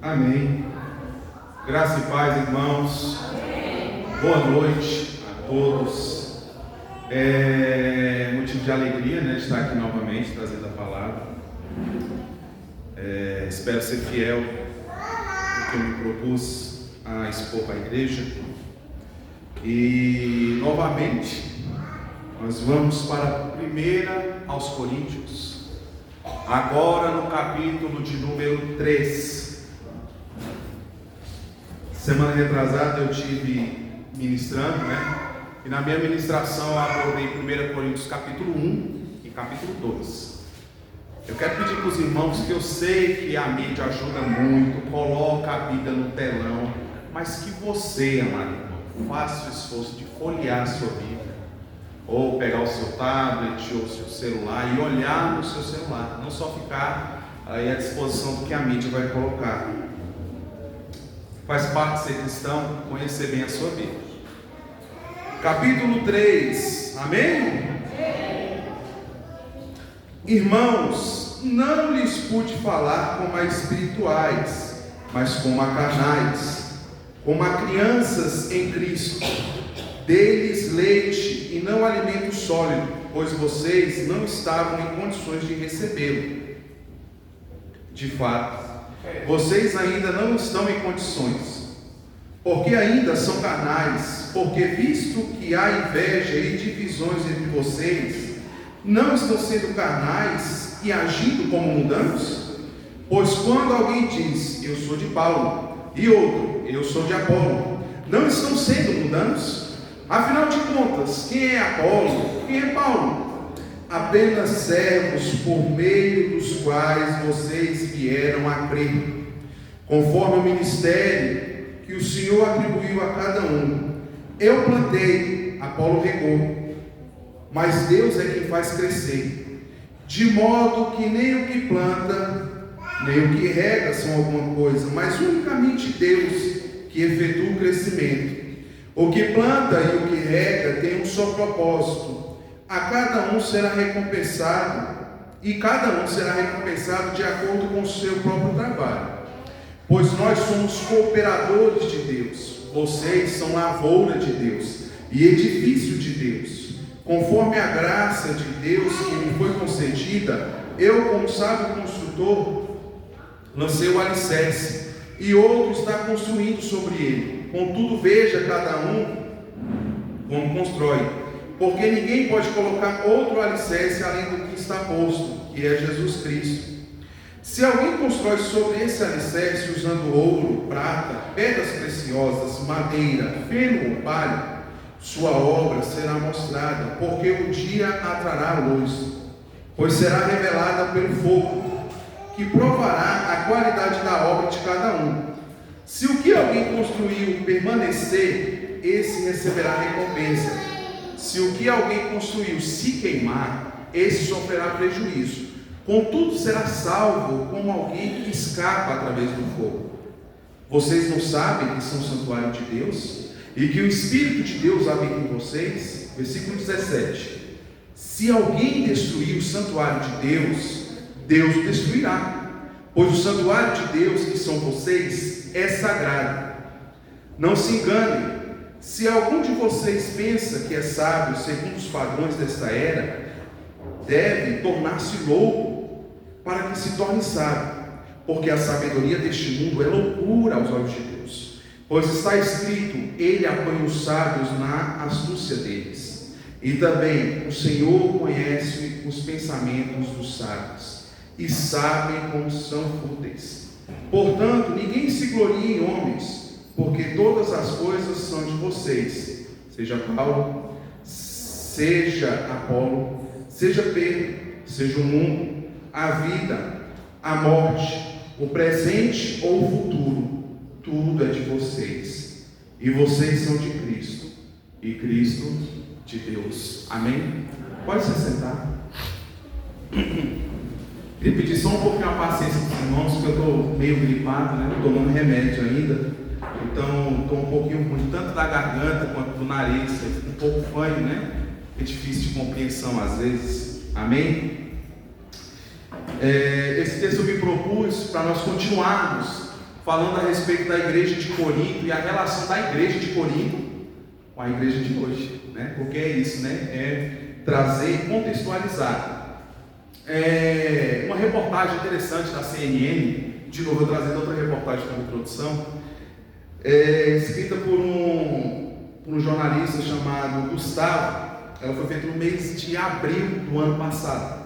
Amém. Graça e paz, irmãos. Amém. Boa noite a todos. É motivo de alegria, de estar aqui novamente trazendo a palavra. Espero ser fiel no que eu me propus a expor para a igreja. E novamente nós vamos para 1 aos Coríntios, agora no capítulo de número 3. Semana retrasada eu tive ministrando, e na minha ministração eu abordei 1 Coríntios capítulo 1 e capítulo 2. Eu quero pedir para os irmãos, que eu sei que a mídia ajuda muito, coloca a Bíblia no telão, mas que você, amado irmão, faça o esforço de folhear a sua Bíblia, ou pegar o seu tablet ou o seu celular e olhar no seu celular, não só ficar aí à disposição do que a mídia vai colocar. Faz parte de ser cristão, conhecer bem a sua Bíblia. Capítulo 3, amém? Irmãos, não lhes pude falar como a espirituais, mas como a carnais, como a crianças em Cristo. Dê-lhes leite e não alimento sólido, pois vocês não estavam em condições de recebê-lo. De fato, vocês ainda não estão em condições, porque ainda são carnais, porque visto que há inveja e divisões entre vocês, não estão sendo carnais e agindo como mundanos? Pois quando alguém diz, eu sou de Paulo, e outro, eu sou de Apolo, não estão sendo mundanos? Afinal de contas, quem é Apolo? Quem é Paulo? Apenas servos por meio dos quais vocês vieram a crer, conforme o ministério que o Senhor atribuiu a cada um. Eu plantei, Apolo regou, mas Deus é quem faz crescer, de modo que nem o que planta, nem o que rega são alguma coisa, mas unicamente Deus que efetua o crescimento. O que planta e o que rega tem um só propósito: a cada um será recompensado, e cada um será recompensado de acordo com o seu próprio trabalho. Pois nós somos cooperadores de Deus, vocês são lavoura de Deus e edifício de Deus. Conforme a graça de Deus que me foi concedida, eu, como sábio construtor, lancei o alicerce, e outro está construindo sobre ele. Contudo, veja cada um como constrói, porque ninguém pode colocar outro alicerce além do que está posto, que é Jesus Cristo. Se alguém constrói sobre esse alicerce usando ouro, prata, pedras preciosas, madeira, feno ou palha, sua obra será mostrada, porque o dia atrará a luz, pois será revelada pelo fogo, que provará a qualidade da obra de cada um. Se o que alguém construiu permanecer, esse receberá recompensa. Se o que alguém construiu se queimar, esse sofrerá prejuízo. Contudo, será salvo como alguém que escapa através do fogo. Vocês não sabem que são santuário de Deus e que o Espírito de Deus habita em vocês? Versículo 17. Se alguém destruir o santuário de Deus, Deus o destruirá. Pois o santuário de Deus, que são vocês, é sagrado. Não se enganem. Se algum de vocês pensa que é sábio segundo os padrões desta era, deve tornar-se louco para que se torne sábio, porque a sabedoria deste mundo é loucura aos olhos de Deus. Pois está escrito, ele apanha os sábios na astúcia deles. E também o Senhor conhece os pensamentos dos sábios e sabe como são fúteis. Portanto, ninguém se glorie em homens, porque todas as coisas são de vocês, seja Paulo, seja Apolo, seja Pedro, seja o mundo, a vida, a morte, o presente ou o futuro, tudo é de vocês, e vocês são de Cristo, e Cristo de Deus. Amém? Pode se sentar. Queria pedir só um pouquinho a paciência dos irmãos, porque eu estou meio gripado, tomando remédio ainda. Então, estou um pouquinho ruim, tanto da garganta quanto do nariz, um pouco fanho, É difícil de compreensão às vezes. Amém? Esse texto eu me propus para nós continuarmos falando a respeito da igreja de Corinto e a relação da igreja de Corinto com a igreja de hoje, né? Porque é isso, né? É trazer, contextualizar. Uma reportagem interessante da CNN, de novo eu trazendo outra reportagem como introdução, escrita por um jornalista chamado Gustavo. Ela foi feita no mês de abril do ano passado.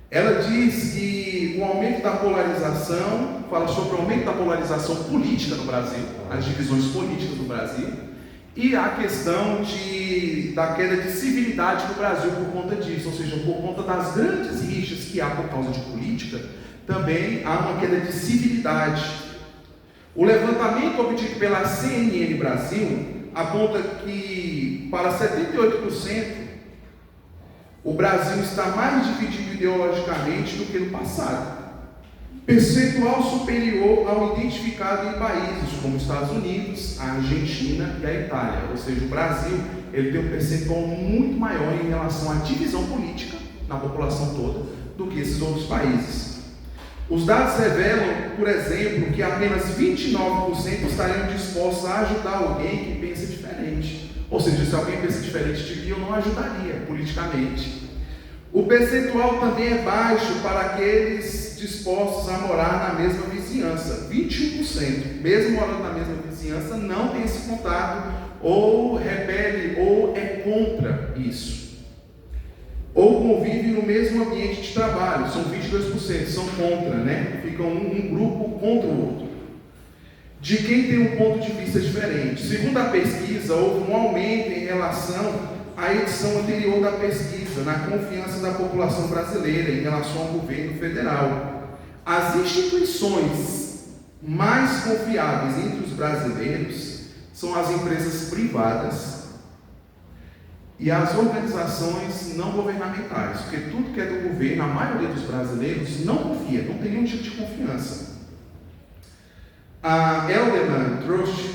Ela diz que o aumento da polarização, fala sobre o aumento da polarização política no Brasil, as divisões políticas no Brasil, e a questão da queda de civilidade no Brasil por conta disso, ou seja, por conta das grandes rixas que há por causa de política, também há uma queda de civilidade. O levantamento obtido pela CNN Brasil aponta que, para 78%, o Brasil está mais dividido ideologicamente do que no passado. Percentual superior ao identificado em países como os Estados Unidos, a Argentina e a Itália. Ou seja, o Brasil ele tem um percentual muito maior em relação à divisão política na população toda do que esses outros países. Os dados revelam, por exemplo, que apenas 29% estariam dispostos a ajudar alguém que pensa diferente. Ou seja, se alguém pensa diferente de mim, eu não ajudaria politicamente. O percentual também é baixo para aqueles dispostos a morar na mesma vizinhança. 21%, mesmo morando na mesma vizinhança, não tem esse contato, ou repele, ou é contra isso. Ou convive no mesmo ambiente de trabalho, são 22%, são contra, né? Ficam um grupo contra o outro. De quem tem um ponto de vista diferente. Segundo a pesquisa, houve um aumento em relação à edição anterior da pesquisa, na confiança da população brasileira em relação ao governo federal. As instituições mais confiáveis entre os brasileiros são as empresas privadas e as organizações não governamentais, porque tudo que é do governo, a maioria dos brasileiros não confia, não tem nenhum tipo de confiança. A Elderman Trust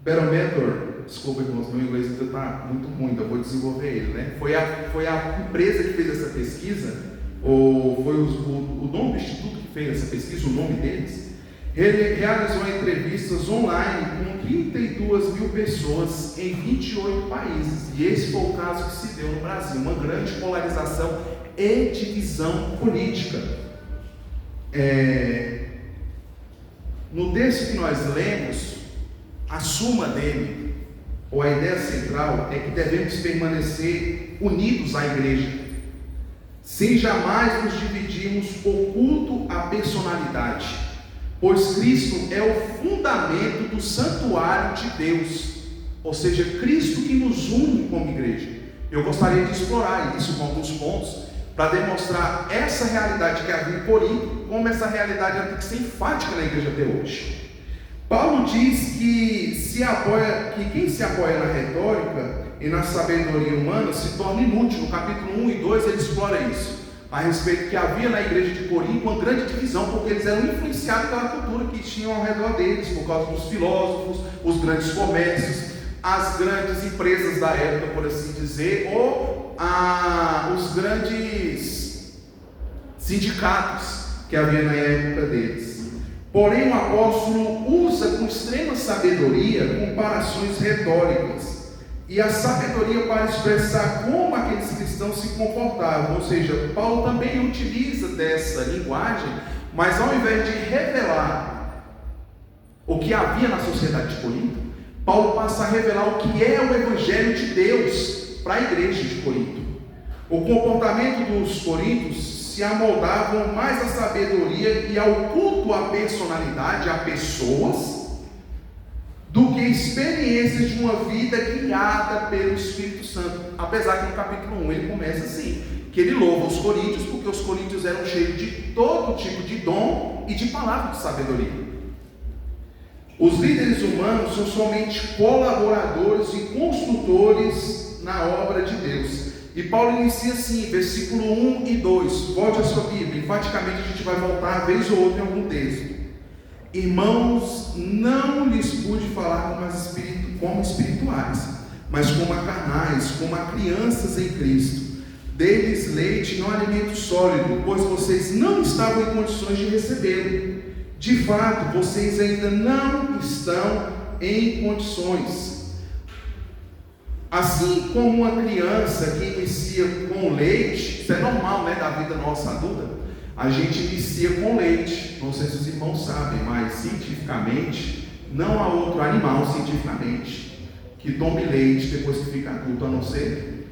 Barometer, desculpa irmãos, meu inglês ainda está muito ruim, eu vou desenvolver ele, né? Foi a empresa que fez essa pesquisa, ou foi o nome do instituto que fez essa pesquisa, o nome deles, realizou entrevistas online com 32 mil pessoas em 28 países, e esse foi o caso que se deu no Brasil, uma grande polarização e divisão política. No texto que nós lemos, a suma dele, ou a ideia central, é que devemos permanecer unidos à igreja, sem jamais nos dividirmos por culto à personalidade, pois Cristo é o fundamento do santuário de Deus, ou seja, Cristo que nos une como igreja. Eu gostaria de explorar isso com alguns pontos, para demonstrar essa realidade que havia em Corinto, como essa realidade tem que ser enfática na igreja até hoje. Paulo diz que quem se apoia na retórica e na sabedoria humana se torna inútil. No capítulo 1 e 2 ele explora isso, a respeito que havia na igreja de Corinto uma grande divisão, porque eles eram influenciados pela cultura que tinham ao redor deles, por causa dos filósofos, os grandes comércios, as grandes empresas da época, por assim dizer, ou os grandes sindicatos que havia na época deles. Porém, o apóstolo usa com extrema sabedoria comparações retóricas e a sabedoria para expressar como aqueles cristãos se comportavam. Ou seja, Paulo também utiliza dessa linguagem, mas ao invés de revelar o que havia na sociedade de Corinto, Paulo passa a revelar o que é o Evangelho de Deus para a igreja de Corinto. O comportamento dos coríntios se amoldavam mais à sabedoria e ao culto à personalidade, a pessoas, do que experiências de uma vida guiada pelo Espírito Santo. Apesar que no capítulo 1 ele começa assim, que ele louva os coríntios, porque os coríntios eram cheios de todo tipo de dom e de palavra de sabedoria. Os líderes humanos são somente colaboradores e construtores na obra de Deus. E Paulo inicia assim, versículo 1 e 2. Volte a sua Bíblia, enfaticamente a gente vai voltar vez ou outra em algum texto. Irmãos, não lhes pude falar como espirituais, mas como a carnais, como a crianças em Cristo. Deles leite, não alimento sólido, pois vocês não estavam em condições de recebê-lo. De fato, vocês ainda não estão em condições. Assim como uma criança que inicia com leite, isso é normal, né, da vida nossa adulta, a gente inicia com leite. Não sei se os irmãos sabem, mas cientificamente, não há outro animal cientificamente que tome leite depois que fica adulto, a não ser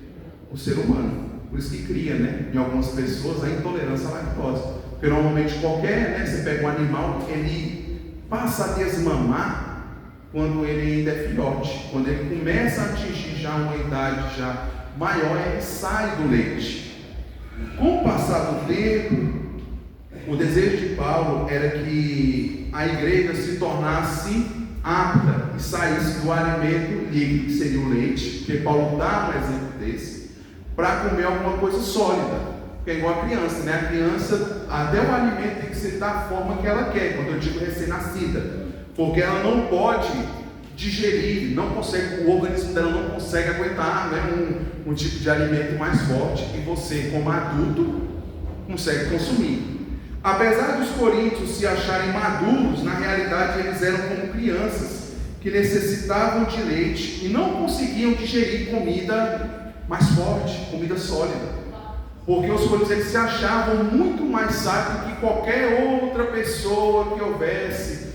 o ser humano. Por isso que cria, né, em algumas pessoas, a intolerância à lactose. Porque normalmente qualquer, né, você pega um animal, ele passa a desmamar quando ele ainda é filhote. Quando ele começa a atingir já uma idade já maior, ele sai do leite. Com o passar do tempo, o desejo de Paulo era que a igreja se tornasse apta e saísse do alimento líquido, que seria o leite, porque Paulo dá um exemplo desse, para comer alguma coisa sólida. Porque é igual a criança, né? A criança, até o alimento tem que ser da forma que ela quer, quando eu digo recém-nascida, porque ela não pode digerir, não consegue, o organismo dela não consegue aguentar, né, um tipo de alimento mais forte, e você, como adulto, consegue consumir. Apesar dos coríntios se acharem maduros, na realidade eles eram como crianças que necessitavam de leite e não conseguiam digerir comida mais forte, comida sólida. Porque os coríntios eles se achavam muito mais sábios que qualquer outra pessoa que houvesse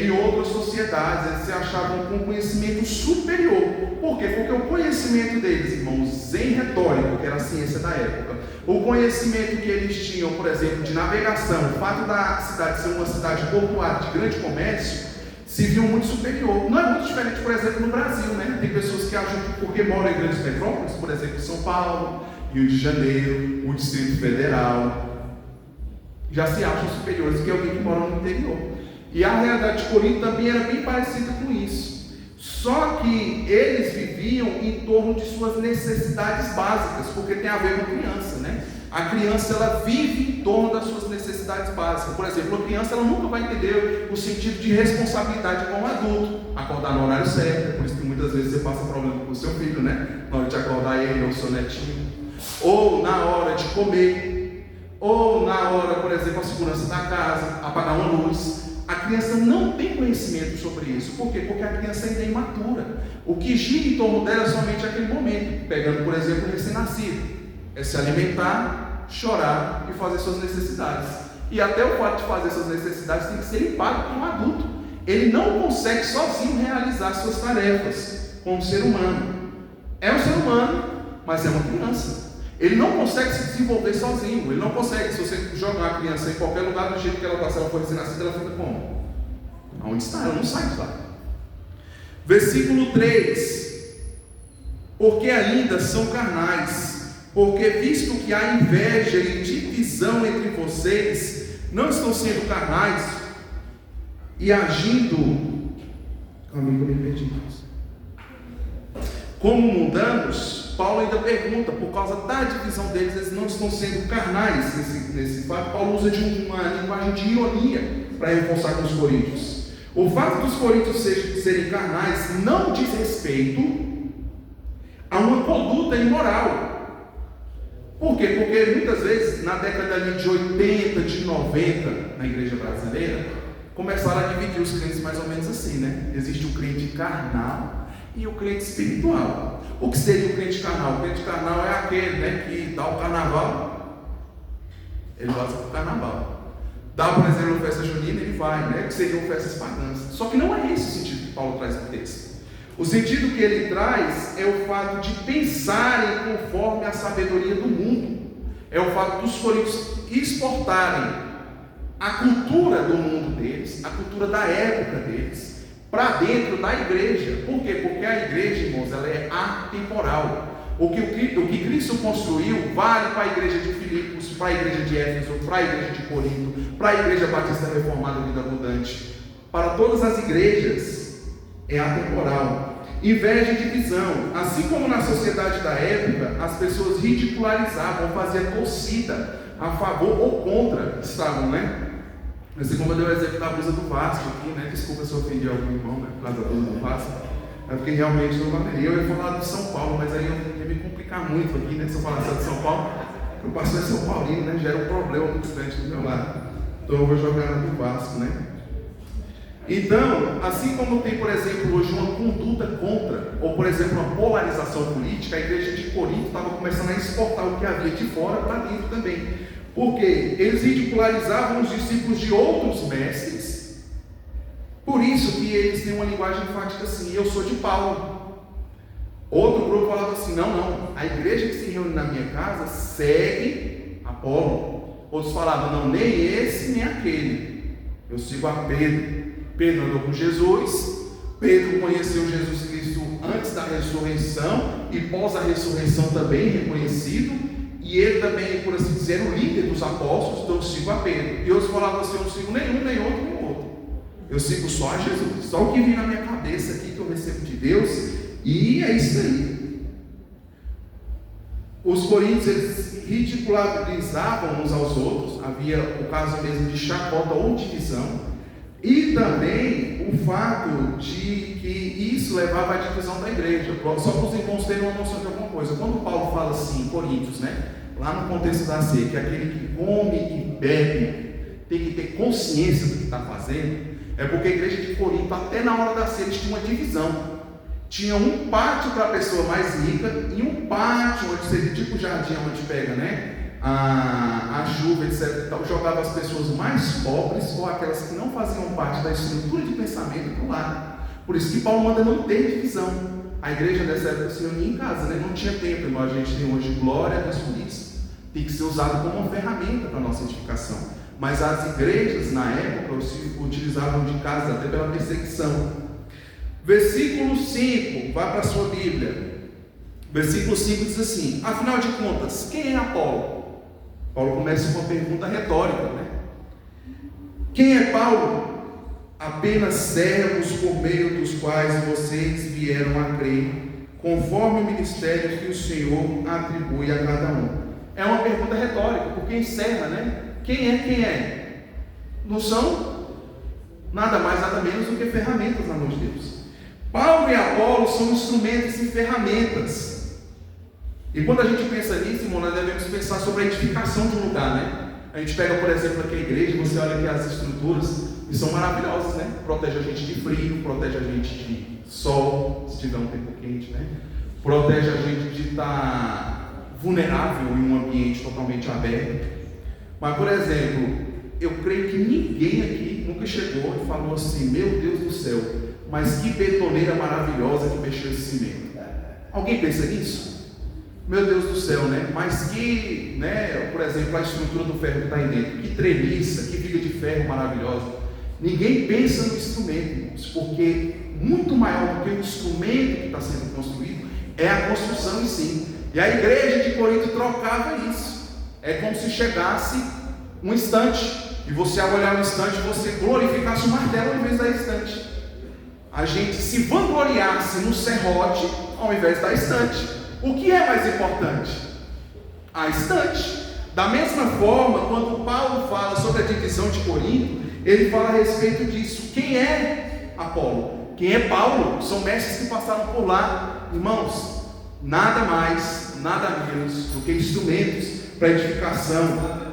em outras sociedades. Eles se achavam com conhecimento superior. Por quê? Porque o conhecimento deles, irmãos, em retórica, que era a ciência da época, o conhecimento que eles tinham, por exemplo, de navegação, o fato da cidade ser uma cidade portuária de grande comércio, se viu muito superior. Não é muito diferente, por exemplo, no Brasil, né? Tem pessoas que acham que porque moram em grandes metrópoles, por exemplo, São Paulo, Rio de Janeiro, o Distrito Federal, já se acham superiores que alguém que mora no interior. E a realidade de Corinto também era bem parecida com isso. Só que eles viviam em torno de suas necessidades básicas, porque tem a ver com criança, né? A criança, ela vive em torno das suas necessidades básicas. Por exemplo, a criança, ela nunca vai entender o sentido de responsabilidade como adulto. Acordar no horário certo, por isso que muitas vezes você passa problema com o seu filho, né? Na hora de acordar ele ou o seu netinho. Ou na hora de comer. Ou na hora, por exemplo, a segurança da casa, apagar uma luz. A criança não tem conhecimento sobre isso. Por quê? Porque a criança ainda é imatura. O que gira em torno dela é somente aquele momento. Pegando, por exemplo, o recém-nascido. É se alimentar, chorar e fazer suas necessidades. E até o fato de fazer suas necessidades tem que ser limpado por um adulto. Ele não consegue sozinho realizar suas tarefas como ser humano. É um ser humano, mas é uma criança. Ele não consegue se desenvolver sozinho. Ele não consegue. Se você jogar a criança em qualquer lugar do jeito que ela está, se ela for recém-nascida, ela fica como? Aonde está? Ela não sai de lá. Versículo 3. Porque ainda são carnais. Porque visto que há inveja e divisão entre vocês, não estão sendo carnais e agindo como mundanos. Paulo ainda pergunta, por causa da divisão deles, eles não estão sendo carnais nesse fato. Paulo usa de uma linguagem de ironia para reforçar com os coríntios. O fato dos coríntios serem carnais não diz respeito a uma conduta imoral. Por quê? Porque muitas vezes, na década de 80, de 90, na igreja brasileira, começaram a dividir os crentes mais ou menos assim, né? Existe o crente carnal e o crente espiritual. O que seria o crente carnal? O crente carnal é aquele, né, que dá o carnaval, ele gosta do carnaval. Dá, por exemplo, uma festa junina, ele vai, né? Que seriam festas pagãs. Só que não é esse o sentido que Paulo traz no texto. O sentido que ele traz é o fato de pensarem conforme a sabedoria do mundo. É o fato dos coríntios exportarem a cultura do mundo deles, a cultura da época deles, para dentro da igreja. Por quê? Porque a igreja, irmãos, ela é atemporal. O que Cristo construiu vale para a igreja de Filipos, para a igreja de Éfeso, para a igreja de Corinto, para a igreja batista reformada Vida Abundante. Para todas as igrejas é atemporal. Inveja e divisão. Assim como na sociedade da época, as pessoas ridicularizavam, faziam torcida a favor ou contra, estavam, né? Assim como eu dei o exemplo da blusa do Vasco aqui, né? Desculpa se eu ofendi algum irmão, né? Por causa da blusa do Vasco. É porque realmente eu ia falar de São Paulo, mas aí eu ia me complicar muito aqui, né? Se eu falar só de São Paulo, o pastor é São Paulino, né? Gera um problema muito grande do meu lado. Então eu vou jogar na do Vasco, né? Então, assim como tem, por exemplo, hoje uma conduta contra, ou por exemplo, uma polarização política, a igreja de Corinto estava começando a exportar o que havia de fora para dentro também. Porque eles ridicularizavam os discípulos de outros mestres. Por isso que eles têm uma linguagem enfática assim: eu sou de Paulo. Outro grupo falava assim: não, a igreja que se reúne na minha casa segue Apolo. Outros falavam: não, nem esse nem aquele, eu sigo a Pedro. Pedro andou com Jesus, Pedro conheceu Jesus Cristo antes da ressurreição e pós a ressurreição também reconhecido, e ele também, por assim dizer, o líder dos apóstolos. Então eu sigo a Pedro. E outros falavam assim: eu não sigo nenhum, nem outro, nem outro, eu sigo só a Jesus, só o que vem na minha cabeça aqui que eu recebo de Deus, e é isso aí. Os coríntios, eles ridicularizavam uns aos outros, havia o caso mesmo de chacota ou divisão, e também o fato de que isso levava à divisão da igreja. Só para os irmãos terem uma noção de alguma coisa, quando Paulo fala assim em Coríntios, lá no contexto da ceia, que aquele que come e bebe tem que ter consciência do que está fazendo, é porque a igreja de Corinto, até na hora da ceia, eles tinham uma divisão. Tinha um pátio para a pessoa mais rica e um pátio onde seria tipo jardim, onde pega a chuva, etc. Então, jogava as pessoas mais pobres ou aquelas que não faziam parte da estrutura de pensamento para o lado. Por isso que Paulo manda não ter divisão. A igreja dessa época se reunia em casa, não tinha templo, igual a gente tem hoje. Glória a Deus por isso. Tem que ser usado como uma ferramenta para a nossa edificação. Mas as igrejas na época se utilizavam de casa até pela perseguição. Versículo 5, vá para a sua Bíblia. Versículo 5 diz assim: afinal de contas, quem é Apolo? Paulo começa com uma pergunta retórica, Quem é Paulo? Apenas servos por meio dos quais vocês vieram a crer, conforme o ministério que o Senhor atribui a cada um. É uma pergunta retórica, porque encerra, Quem é? Não são nada mais, nada menos do que ferramentas na mão de Deus. Paulo e Apolo são instrumentos e ferramentas. E quando a gente pensa nisso, irmão, nós devemos pensar sobre a edificação de um lugar, A gente pega, por exemplo, aqui a igreja, você olha aqui as estruturas, e são maravilhosas, Protege a gente de frio, protege a gente de sol, se tiver um tempo quente, Protege a gente de estar vulnerável em um ambiente totalmente aberto. Mas, por exemplo, eu creio que ninguém aqui nunca chegou e falou assim: meu Deus do céu, mas que betoneira maravilhosa que mexeu esse cimento. Alguém pensa nisso? Meu Deus do céu, mas que, por exemplo, a estrutura do ferro que está aí dentro, que treliça, que viga de ferro maravilhosa. Ninguém pensa no instrumento, irmãos, porque muito maior do que o instrumento que está sendo construído é a construção em si. E a igreja de Corinto trocava isso. É como se chegasse um estante, e você, ao olhar no estante, você glorificasse o martelo ao invés da estante. A gente se vangloriasse no serrote ao invés da estante. O que é mais importante? A estante. Da mesma forma, quando Paulo fala sobre a divisão de Corinto, ele fala a respeito disso. Quem é Apolo? Quem é Paulo? São mestres que passaram por lá. Irmãos, nada mais, nada menos do que instrumentos para a edificação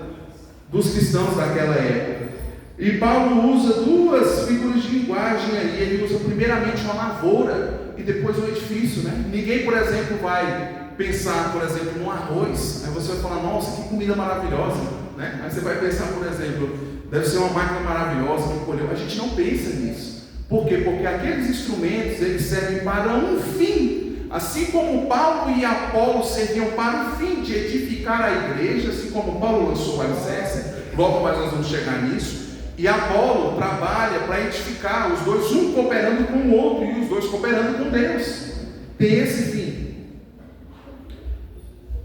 dos cristãos daquela época. E Paulo usa duas figuras de linguagem aí. Ele usa primeiramente uma lavoura e depois um edifício, Ninguém, por exemplo, vai pensar, por exemplo, no arroz. Aí você vai falar: nossa, que comida maravilhosa, Aí você vai pensar, por exemplo, deve ser uma máquina maravilhosa que colheu. A gente não pensa nisso. Por quê? Porque aqueles instrumentos, eles servem para um fim. Assim como Paulo e Apolo serviam para o fim de edificar a igreja, assim como Paulo lançou o alicerce, logo mais nós vamos chegar nisso. E Apolo trabalha para edificar, os dois, um cooperando com o outro e os dois cooperando com Deus. Tem esse fim.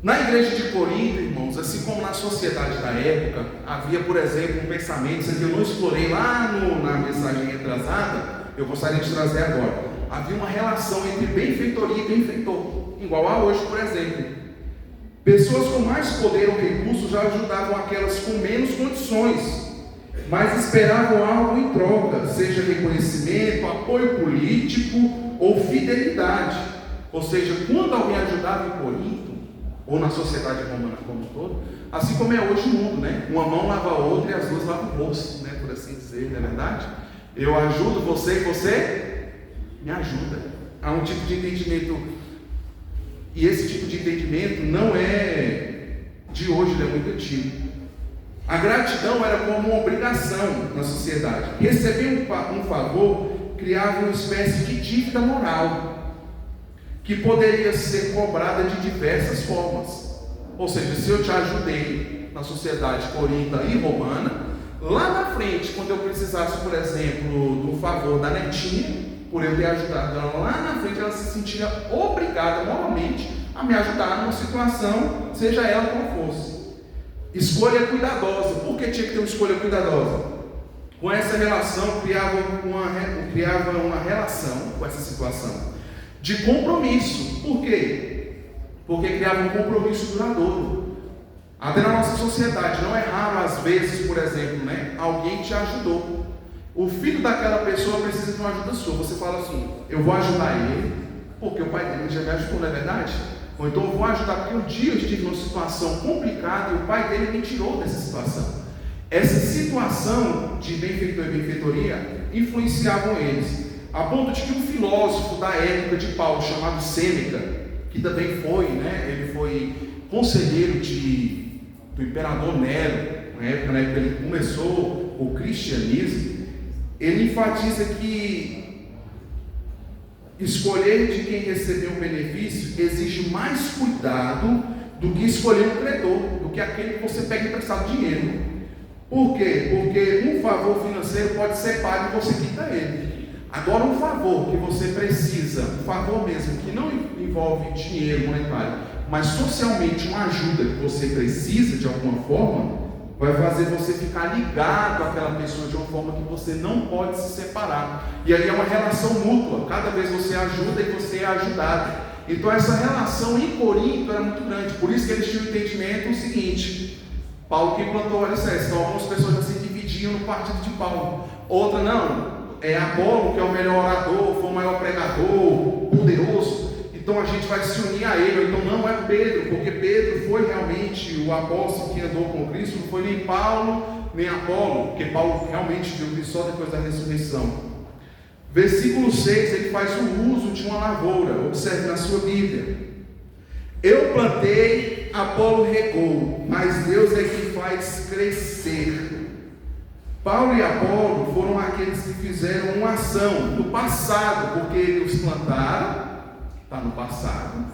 Na igreja de Corinto, irmãos, assim como na sociedade da época, havia, por exemplo, um pensamento que eu não explorei lá na mensagem retrasada, eu gostaria de trazer agora. Havia uma relação entre benfeitoria e benfeitor, igual a hoje, por exemplo. Pessoas com mais poder ou recursos já ajudavam aquelas com menos condições, mas esperavam algo em troca, seja reconhecimento, apoio político ou fidelidade. Ou seja, quando alguém ajudava em Corinto, ou na sociedade romana como um todo, assim como é hoje o mundo, né? Uma mão lava a outra e as duas lavam o rosto, né? Por assim dizer, não é verdade? Eu ajudo você e você me ajuda. Há um tipo de entendimento, e esse tipo de entendimento não é de hoje, ele é muito antigo. A gratidão era como uma obrigação na sociedade. Receber um favor criava uma espécie de dívida moral, que poderia ser cobrada de diversas formas. Ou seja, se eu te ajudei na sociedade corinta e romana, lá na frente, quando eu precisasse, por exemplo, do favor da netinha, por eu ter ajudado ela lá na frente, ela se sentia obrigada moralmente a me ajudar numa situação, seja ela qual fosse. Escolha cuidadosa. Por que tinha que ter uma escolha cuidadosa? Com essa relação, criava uma relação com essa situação de compromisso. Por quê? Porque criava um compromisso duradouro. Até na nossa sociedade, não é raro às vezes, por exemplo, né, alguém te ajudou. O filho daquela pessoa precisa de uma ajuda sua. Você fala assim, eu vou ajudar ele, porque o pai dele já me ajudou, não é verdade? Ou então eu vou ajudar porque um dia eu estive numa situação complicada e o pai dele me tirou dessa situação. Essa situação de benfeitor e benfeitoria influenciavam eles, a ponto de que um filósofo da época de Paulo, chamado Sêneca, que também foi, né, ele foi conselheiro do imperador Nero, na época que ele começou o cristianismo, ele enfatiza que escolher de quem recebeu um benefício exige mais cuidado do que escolher um credor, do que aquele que você pega emprestado dinheiro. Por quê? Porque um favor financeiro pode ser pago e você quita ele. Agora, um favor que você precisa, um favor mesmo, que não envolve dinheiro monetário, mas socialmente uma ajuda que você precisa de alguma forma, vai fazer você ficar ligado àquela pessoa de uma forma que você não pode se separar. E aí é uma relação mútua. Cada vez você ajuda e você é ajudado. Então essa relação em Corinto era muito grande. Por isso que eles tinham o entendimento o seguinte: Paulo que plantou o alicerce. Então algumas pessoas já se dividiam no partido de Paulo. Outra não. É Apolo que é o melhor orador, foi o maior pregador, poderoso. Então a gente vai se unir a ele. Então não é Pedro, porque Pedro foi realmente o apóstolo que andou com Cristo, não foi nem Paulo, nem Apolo, porque Paulo realmente viu só depois da ressurreição. Versículo 6, ele faz o uso de uma lavoura. Observe na sua Bíblia: eu plantei, Apolo regou, mas Deus é quem faz crescer. Paulo e Apolo foram aqueles que fizeram uma ação no passado, porque eles plantaram, está no passado,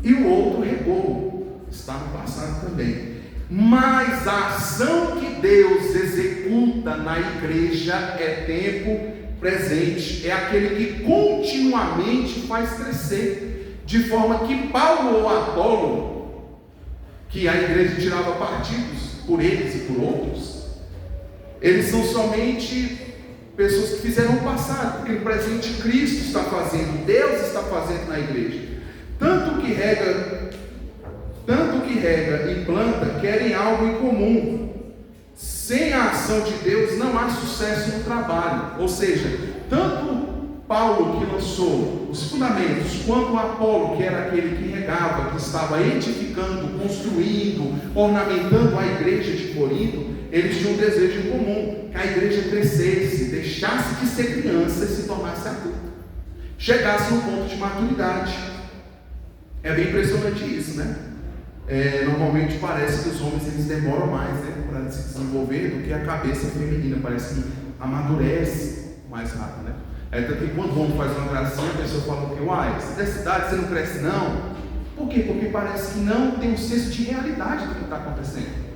e o outro regou, está no passado também. Mas a ação que Deus executa na igreja é tempo presente, é aquele que continuamente faz crescer, de forma que Paulo ou Apolo, que a igreja tirava partidos por eles e por outros, eles são somente pessoas que fizeram o passado, porque no presente Cristo está fazendo, Deus está fazendo na igreja. Tanto que rega e planta querem algo em comum. Sem a ação de Deus não há sucesso no trabalho. Ou seja, tanto Paulo que lançou os fundamentos, quanto Apolo, que era aquele que regava, que estava edificando, construindo, ornamentando a igreja de Corinto, eles tinham um desejo em comum, que a igreja crescesse, deixasse de ser criança e se tornasse adulta, chegasse no ponto de maturidade. É bem impressionante isso, né? Normalmente parece que os homens eles demoram mais, né, para se desenvolver do que a cabeça feminina, parece que amadurece mais rápido, né? Tanto que quando o homem faz uma gracinha, a pessoa fala que, uai, você dessa idade você não cresce não? Por quê? Porque parece que não tem um senso de realidade do que está acontecendo.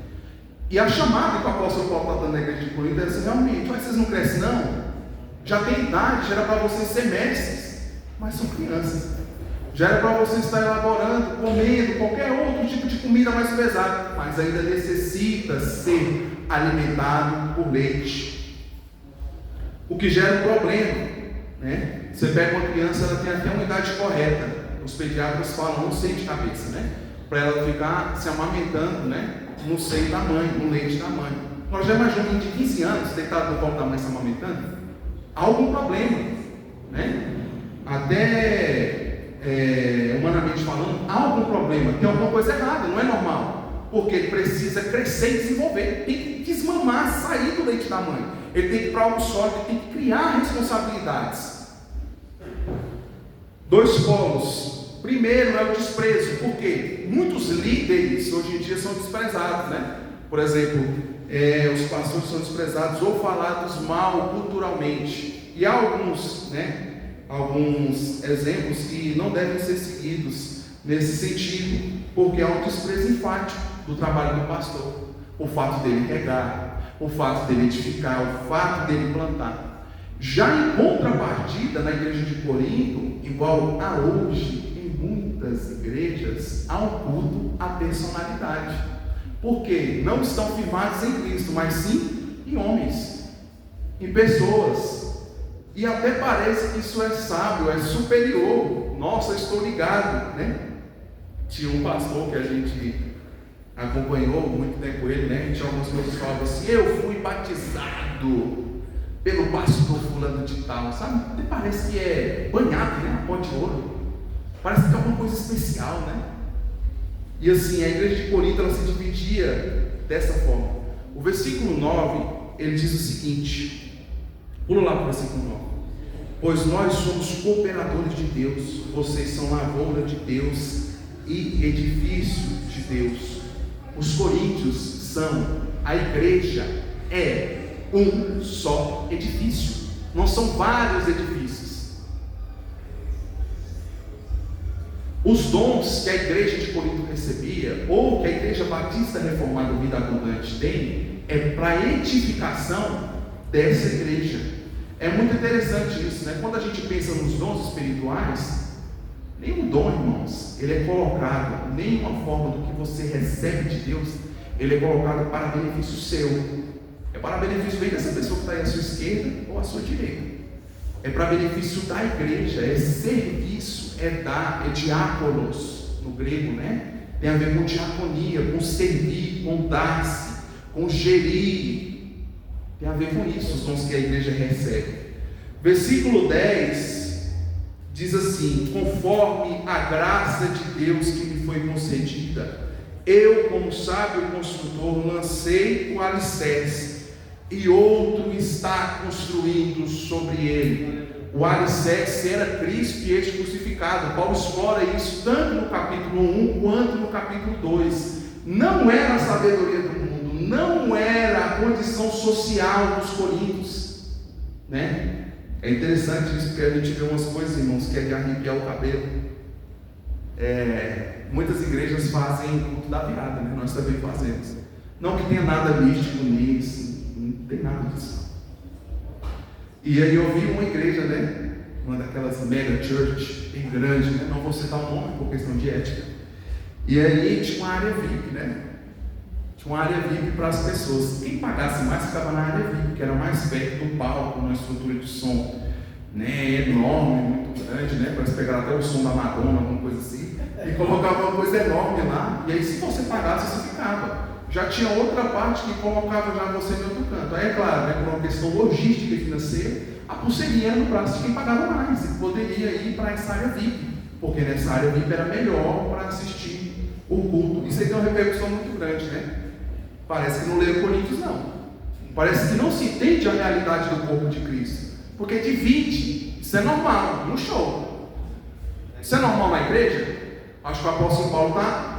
E a chamada que o apóstolo Paulo está dando na igreja de Corinto é assim, realmente, mas vocês não crescem não? Já tem idade, já era para vocês ser mestres, mas são crianças. Já era para vocês estar elaborando, comendo qualquer outro tipo de comida mais pesada, mas ainda necessita ser alimentado por leite. O que gera um problema, né? Você pega uma criança, ela tem até uma idade correta. Os pediatras falam, não sei de cabeça, né? Para ela ficar se amamentando, né? No seio da mãe, no leite da mãe. Nós já imaginamos um menino de 15 anos deitado no colo da mãe se amamentando? Há algum problema, né? Até humanamente humanamente falando, há algum problema, tem alguma coisa errada, não é normal. Porque ele precisa crescer e desenvolver, tem que desmamar, sair do leite da mãe. Ele tem que ir para algo sólido, ele tem que criar responsabilidades. Dois polos. Primeiro é o desprezo, porque muitos líderes hoje em dia são desprezados, né? Por exemplo, os pastores são desprezados ou falados mal culturalmente. E há alguns exemplos que não devem ser seguidos nesse sentido, porque há um desprezo enfático do trabalho do pastor. O fato dele regar, o fato dele edificar, o fato dele plantar. Já em contrapartida, na igreja de Corinto, igual a hoje, em muitas igrejas, há um culto à personalidade. Porque não estão firmados em Cristo, mas sim em homens, em pessoas. E até parece que isso é sábio, é superior. Nossa, estou ligado, né? Tinha um pastor que a gente acompanhou muito tempo ele, né? Tinha algumas coisas que falavam assim: eu fui batizado pelo pastor fulano de tal, sabe? Até parece que é banhado, né? A ponte de ouro. Parece que é alguma coisa especial, né? E assim, a igreja de Corinto, ela se dividia dessa forma. O versículo 9, ele diz o seguinte, pula lá para o versículo 9: pois nós somos cooperadores de Deus, vocês são lavoura de Deus e edifício de Deus. Os coríntios são, a igreja é um só edifício, não são vários edifícios. Os dons que a igreja de Corinto recebia, ou que a igreja batista reformada Vida Abundante tem, é para edificação dessa igreja. É muito interessante isso, né? Quando a gente pensa nos dons espirituais, nenhum dom, irmãos, ele é colocado, nenhuma forma do que você recebe de Deus, ele é colocado para benefício seu. É para benefício bem dessa pessoa que está aí à sua esquerda ou à sua direita. É para benefício da igreja, é serviço, é dar, é diáconos, no grego, né? Tem a ver com diaconia, com servir, com dar-se, com gerir. Tem a ver com isso, os dons que a igreja recebe. Versículo 10 diz assim: conforme a graça de Deus que me foi concedida, eu, como sábio construtor, lancei o alicerce, e outro está construindo sobre ele. O alicerce era Cristo e este crucificado. Paulo explora isso tanto no capítulo 1 quanto no capítulo 2. Não era a sabedoria do mundo, não era a condição social dos coríntios, né? É interessante isso, porque a gente vê umas coisas, irmãos, que é de arrepiar o cabelo. Muitas igrejas fazem o culto da virada, né? Nós também fazemos. Não que tenha nada místico nisso, não tem nada disso. E aí eu vi uma igreja, né? Uma daquelas mega church, bem grande, né? Não vou citar o nome por questão de ética. E aí tinha uma área VIP, né? Tinha uma área VIP para as pessoas. Quem pagasse mais ficava na área VIP, que era mais perto do palco, uma estrutura de som, né? Enorme, muito grande, né? Parece pegar até o som da Madonna, alguma coisa assim. E colocava uma coisa enorme lá. E aí, se você pagasse, você ficava. Já tinha outra parte que colocava já você em outro canto. Aí é claro, né, por uma questão logística e financeira, a pulseirinha era no braço de quem pagava mais e poderia ir para essa área VIP, porque nessa área VIP era melhor para assistir o culto. Isso aí tem uma repercussão muito grande, né? Parece que não lê Coríntios, não. Parece que não se entende a realidade do corpo de Cristo, porque divide. Isso é normal no show. Isso é normal na igreja? Acho que o apóstolo Paulo está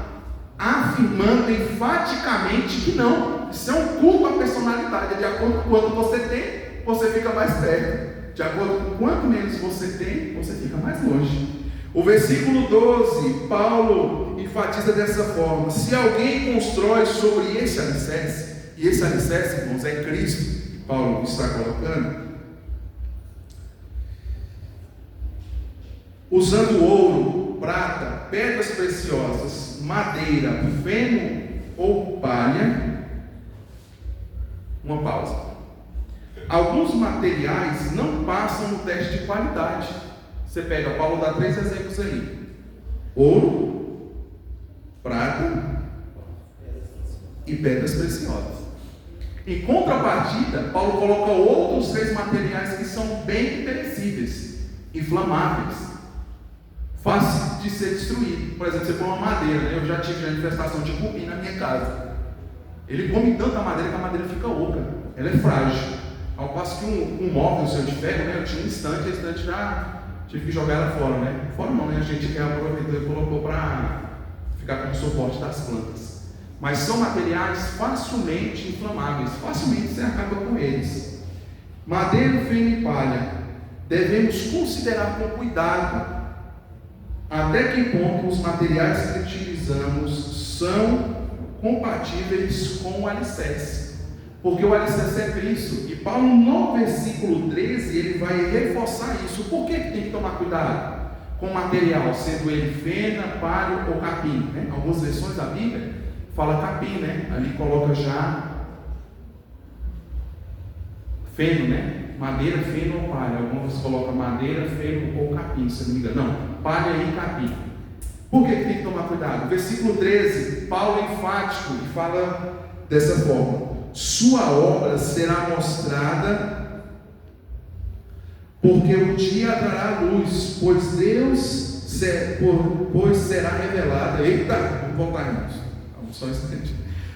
afirmando enfaticamente que não. Isso é um culto à personalidade. De acordo com quanto você tem, você fica mais perto. De acordo com quanto menos você tem, você fica mais longe. O versículo 12, Paulo enfatiza dessa forma: se alguém constrói sobre esse alicerce, e esse alicerce, irmãos, é Cristo, que Paulo está colocando, usando ouro, prata, pedras preciosas, madeira, feno ou palha. Uma pausa. Alguns materiais não passam no teste de qualidade. Você pega, Paulo dá 3 exemplos aí: ouro, prata e pedras preciosas. Em contrapartida, Paulo coloca outros 3 materiais que são bem perecíveis, inflamáveis, de ser destruído. Por exemplo, você põe uma madeira, né? Eu já tive a infestação de cupim na minha casa. Ele come tanta madeira que a madeira fica oca, ela é frágil. Ao passo que um móvel seu de ferro, né? Eu tinha um estante, a estante já tive que jogar ela fora, né? Fora não, né? A gente reaproveitou e colocou para ficar como suporte das plantas. Mas são materiais facilmente inflamáveis, facilmente você acaba com eles. Madeira, feno e palha, devemos considerar com cuidado até que ponto os materiais que utilizamos são compatíveis com o alicerce. Porque o alicerce é Cristo. E Paulo, no versículo 13, ele vai reforçar isso. Por que tem que tomar cuidado com o material, sendo ele fena, palha ou capim? Né? Algumas versões da Bíblia fala capim, né? Ali coloca já feno, né? Madeira, feno ou palha. Algumas colocam madeira, feno ou capim, se não me engano. Não, palha e capim. Por que tem que tomar cuidado? Versículo 13, Paulo é enfático e fala dessa forma: sua obra será mostrada, porque o dia trará luz, pois será revelada. Eita, vamos voltar nisso. Vamos só instante.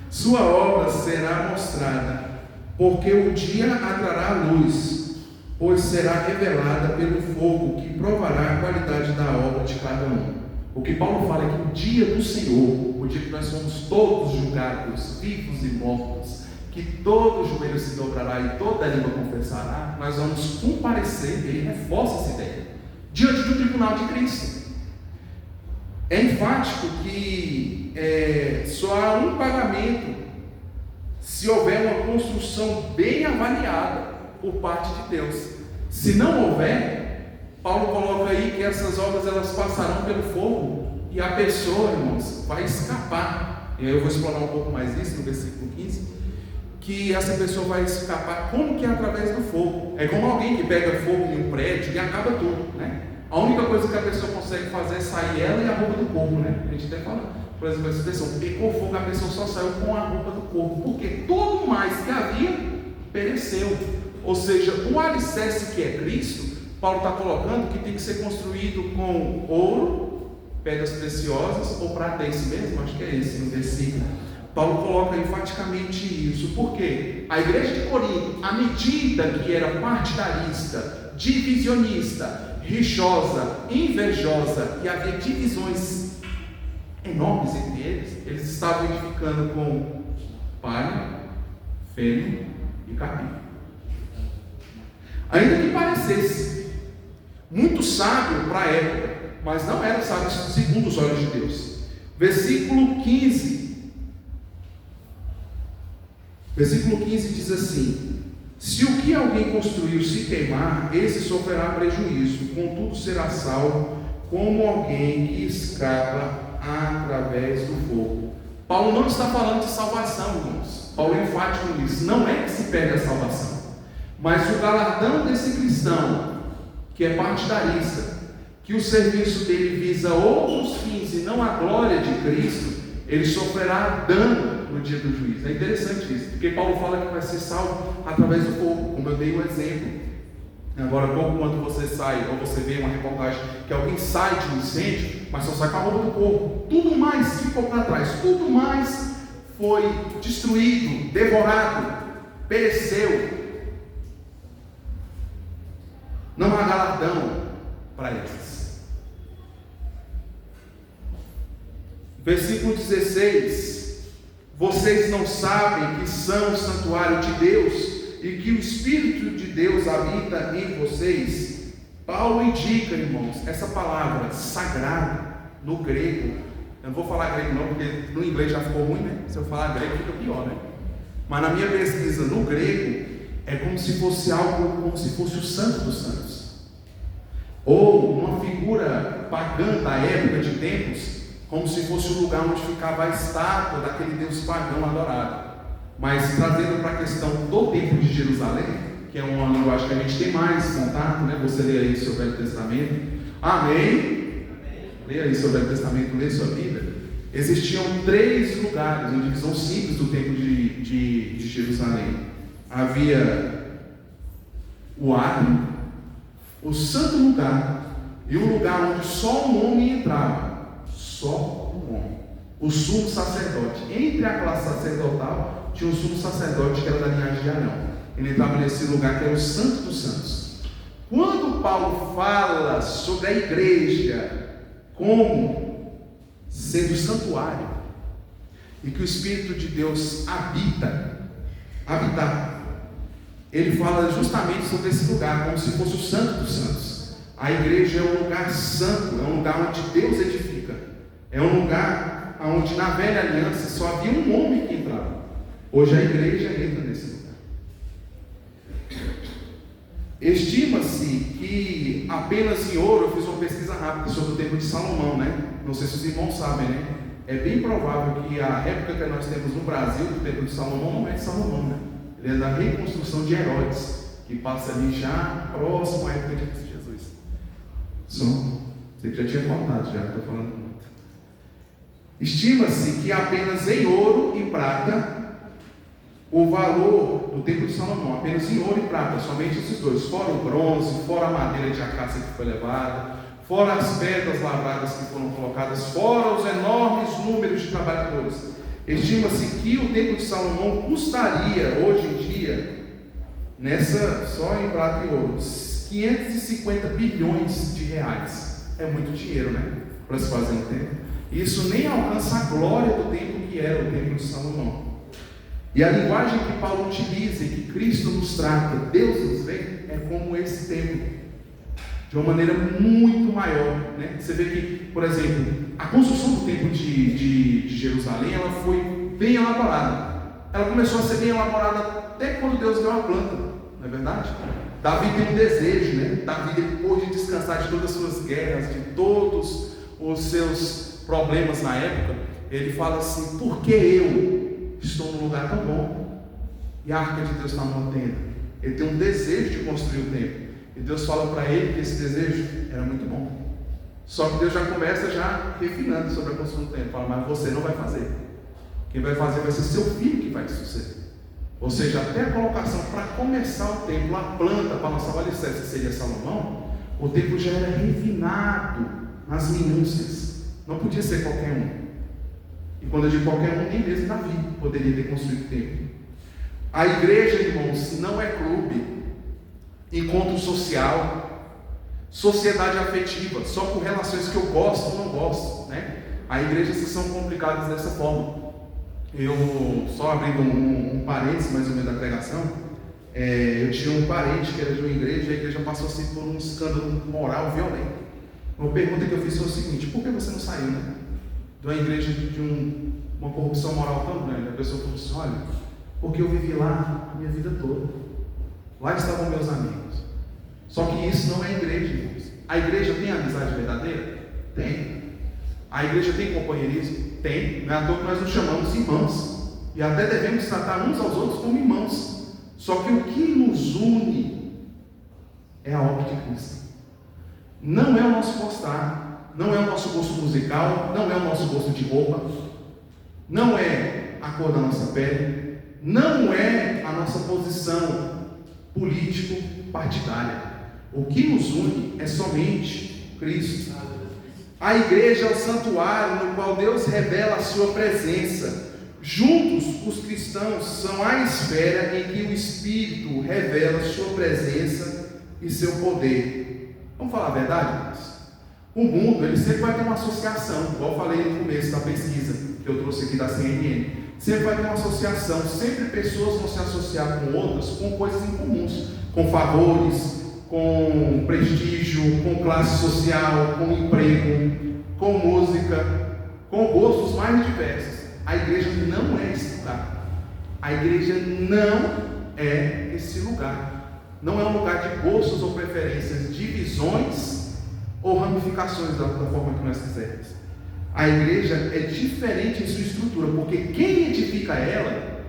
Sua obra será mostrada, porque o dia trará luz, pois será revelada pelo fogo, que provará a qualidade da obra de cada um. O que Paulo fala é que o dia do Senhor, o dia que nós somos todos julgados, vivos e mortos, que todo joelho se dobrará e toda língua confessará, nós vamos comparecer, ele reforça essa ideia, diante do tribunal de Cristo. É enfático que só há um pagamento se houver uma construção bem avaliada por parte de Deus. Se não houver, Paulo coloca aí que essas obras elas passarão pelo fogo e a pessoa, irmãos, vai escapar. E aí eu vou explorar um pouco mais isso no versículo 15, que essa pessoa vai escapar como que é através do fogo. É como alguém que pega fogo em um prédio e acaba tudo, né? A única coisa que a pessoa consegue fazer é sair ela e a roupa do corpo, né? A gente até fala, por exemplo, essa expressão, pegou fogo, a pessoa só saiu com a roupa do corpo, porque tudo mais que havia pereceu. Ou seja, o alicerce que é Cristo, Paulo está colocando que tem que ser construído com ouro, pedras preciosas ou prata, é esse mesmo? Acho que é esse no versículo. Paulo coloca enfaticamente isso. Por quê? A igreja de Corinto, à medida que era partidarista, divisionista, rixosa, invejosa, e havia divisões enormes entre eles estavam edificando com palha, feno e capim. Ainda que parecesse muito sábio para a época, mas não era sábio segundo os olhos de Deus. Versículo 15 diz assim: se o que alguém construiu se queimar, esse sofrerá prejuízo, contudo será salvo como alguém que escapa através do fogo. Paulo não está falando de salvação, irmãos. Paulo é enfático nisso. Não é que se perde a salvação, mas o galardão desse cristão que é partidarista, que o serviço dele visa outros fins e não a glória de Cristo, ele sofrerá dano no dia do juízo. É interessante isso, porque Paulo fala que vai ser salvo através do fogo, como eu dei um exemplo. Agora, pouco quando você sai, ou você vê uma reportagem que alguém sai de um incêndio, mas só sai com a roupa do corpo. Tudo mais ficou para trás, tudo mais foi destruído, devorado, pereceu. Não há galardão para eles. Versículo 16: vocês não sabem que são o santuário de Deus e que o Espírito de Deus habita em vocês? Paulo indica, irmãos, essa palavra sagrado no grego. Eu não vou falar grego não, porque no inglês já ficou ruim, né? Se eu falar grego fica pior, né? Mas na minha pesquisa no grego é como se fosse algo, como se fosse o santo dos santos, ou uma figura pagã da época de tempos, como se fosse o lugar onde ficava a estátua daquele Deus pagão adorado. Mas trazendo para a questão do templo de Jerusalém, que é uma linguagem que a gente tem mais contato, né? Você lê aí seu Velho Testamento. Amém? Leia aí seu Velho Testamento, lê sua Bíblia. Existiam 3 lugares, uma divisão simples do templo de Jerusalém. Havia o átrio, o santo lugar, e um lugar onde só um homem entrava. só um homem, o sumo sacerdote. Entre a classe sacerdotal tinha um sumo sacerdote que era da linhagem de Arão. Ele entrava nesse lugar que era o Santo dos Santos. Quando Paulo fala sobre a igreja como sendo santuário e que o Espírito de Deus habitar, ele fala justamente sobre esse lugar, como se fosse o Santo dos Santos. A igreja é um lugar santo, é um lugar onde Deus edifica, é um lugar onde na velha aliança só havia um homem que entrava. Hoje a igreja entra nesse lugar. Estima-se que apenas em ouro, eu fiz uma pesquisa rápida sobre o templo de Salomão, né? Não sei se os irmãos sabem, né? É bem provável que a época que nós temos no Brasil, do templo de Salomão, não é de Salomão, né? Ele é da reconstrução de Herodes, que passa ali já próximo à época de Cristo Jesus. Você já tinha contado, já estou falando muito. Estima-se que apenas em ouro e prata, o valor do templo de Salomão, apenas em ouro e prata, somente esses dois, fora o bronze, fora a madeira de acácia que foi levada, fora as pedras lavradas que foram colocadas, fora os enormes números de trabalhadores. Estima-se que o templo de Salomão custaria, hoje em dia, só em prata e ouro, 550 bilhões de reais. É muito dinheiro, né? Para se fazer um templo. Isso nem alcança a glória do templo que era o templo de Salomão. E a linguagem que Paulo utiliza e que Cristo nos trata, Deus nos vê, é como esse templo, de uma maneira muito maior, né? Você vê que, por exemplo, a construção do templo de Jerusalém, ela foi bem elaborada. Ela começou a ser bem elaborada até quando Deus deu a planta, não é verdade? Davi tem um desejo, né? Davi, depois de descansar de todas as suas guerras, de todos os seus problemas na época, ele fala assim: por que eu estou num lugar tão bom e a arca de Deus está numa tenda? Ele tem um desejo de construir o templo, e Deus fala para ele que esse desejo era muito bom. Só que Deus já começa já refinando sobre a construção do templo. Fala: mas você não vai fazer, quem vai fazer vai ser seu filho que vai te suceder. Ou seja, até a colocação para começar o templo, a planta para lançar o alicerce, que seria Salomão, o templo já era refinado nas minúcias, não podia ser qualquer um. E quando eu digo qualquer um, nem mesmo Davi poderia ter construído o templo. A igreja, irmãos, não é clube, encontro social, sociedade afetiva, só por relações que eu gosto ou não gosto, né? Há igrejas que são complicadas dessa forma. Eu, só abrindo um parênteses mais ou menos da pregação, eu tinha um parente que era de uma igreja, e a igreja passou assim por um escândalo moral violento. Uma pergunta que eu fiz foi o seguinte: por que você não saiu, né? De uma igreja de uma corrupção moral tão grande? A pessoa falou assim: olha, porque eu vivi lá a minha vida toda, lá estavam meus amigos. Só que isso não é igreja, irmãos. A igreja tem amizade verdadeira? Tem. A igreja tem companheirismo? Tem. Não é à toa que nós nos chamamos irmãos, e até devemos tratar uns aos outros como irmãos. Só que o que nos une é a obra de Cristo. Não é o nosso gostar, não é o nosso gosto musical, não é o nosso gosto de roupa, não é a cor da nossa pele, não é a nossa posição político-partidária. O que nos une é somente Cristo. A igreja é o santuário no qual Deus revela a sua presença. Juntos, os cristãos são a esfera em que o Espírito revela sua presença e seu poder. Vamos falar a verdade, irmãos? O mundo, ele sempre vai ter uma associação, igual eu falei no começo da pesquisa que eu trouxe aqui da CNN. Sempre vai ter uma associação, sempre pessoas vão se associar com outras com coisas incomuns, com favores, com prestígio, com classe social, com emprego, com música, com gostos mais diversos. A igreja não é esse lugar. A igreja não é esse lugar. Não é um lugar de gostos ou preferências, divisões ou ramificações da forma que nós quisermos. A igreja é diferente em sua estrutura, porque quem edifica ela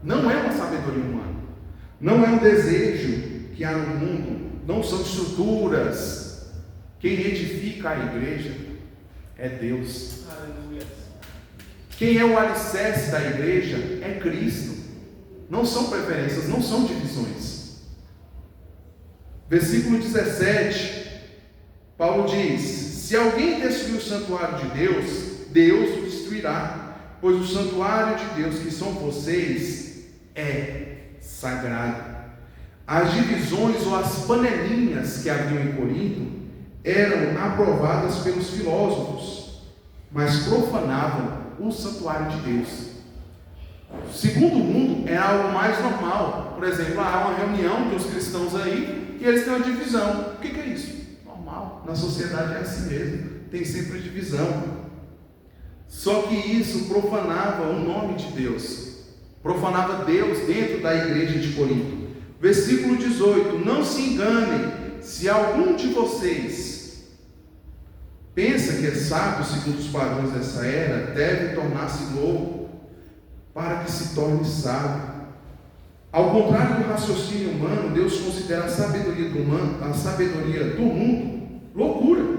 não é uma sabedoria humana, não é um desejo que há no mundo, não são estruturas. Quem edifica a igreja é Deus. Aleluia. Quem é o alicerce da igreja é Cristo. Não são preferências, não são divisões. Versículo 17, Paulo diz: se alguém destruir o santuário de Deus, Deus o destruirá, pois o santuário de Deus, que são vocês, é sagrado. As divisões ou as panelinhas que haviam em Corinto eram aprovadas pelos filósofos, mas profanavam o santuário de Deus. Segundo o mundo, é algo mais normal. Por exemplo, há uma reunião de uns cristãos aí e eles têm uma divisão. O que é isso? Normal. Na sociedade é assim mesmo. Tem sempre divisão. Só que isso profanava o nome de Deus. Profanava Deus dentro da igreja de Corinto. Versículo 18: não se enganem, se algum de vocês pensa que é sábio segundo os padrões dessa era, deve tornar-se louco para que se torne sábio. Ao contrário do raciocínio humano, Deus considera a sabedoria do mundo loucura,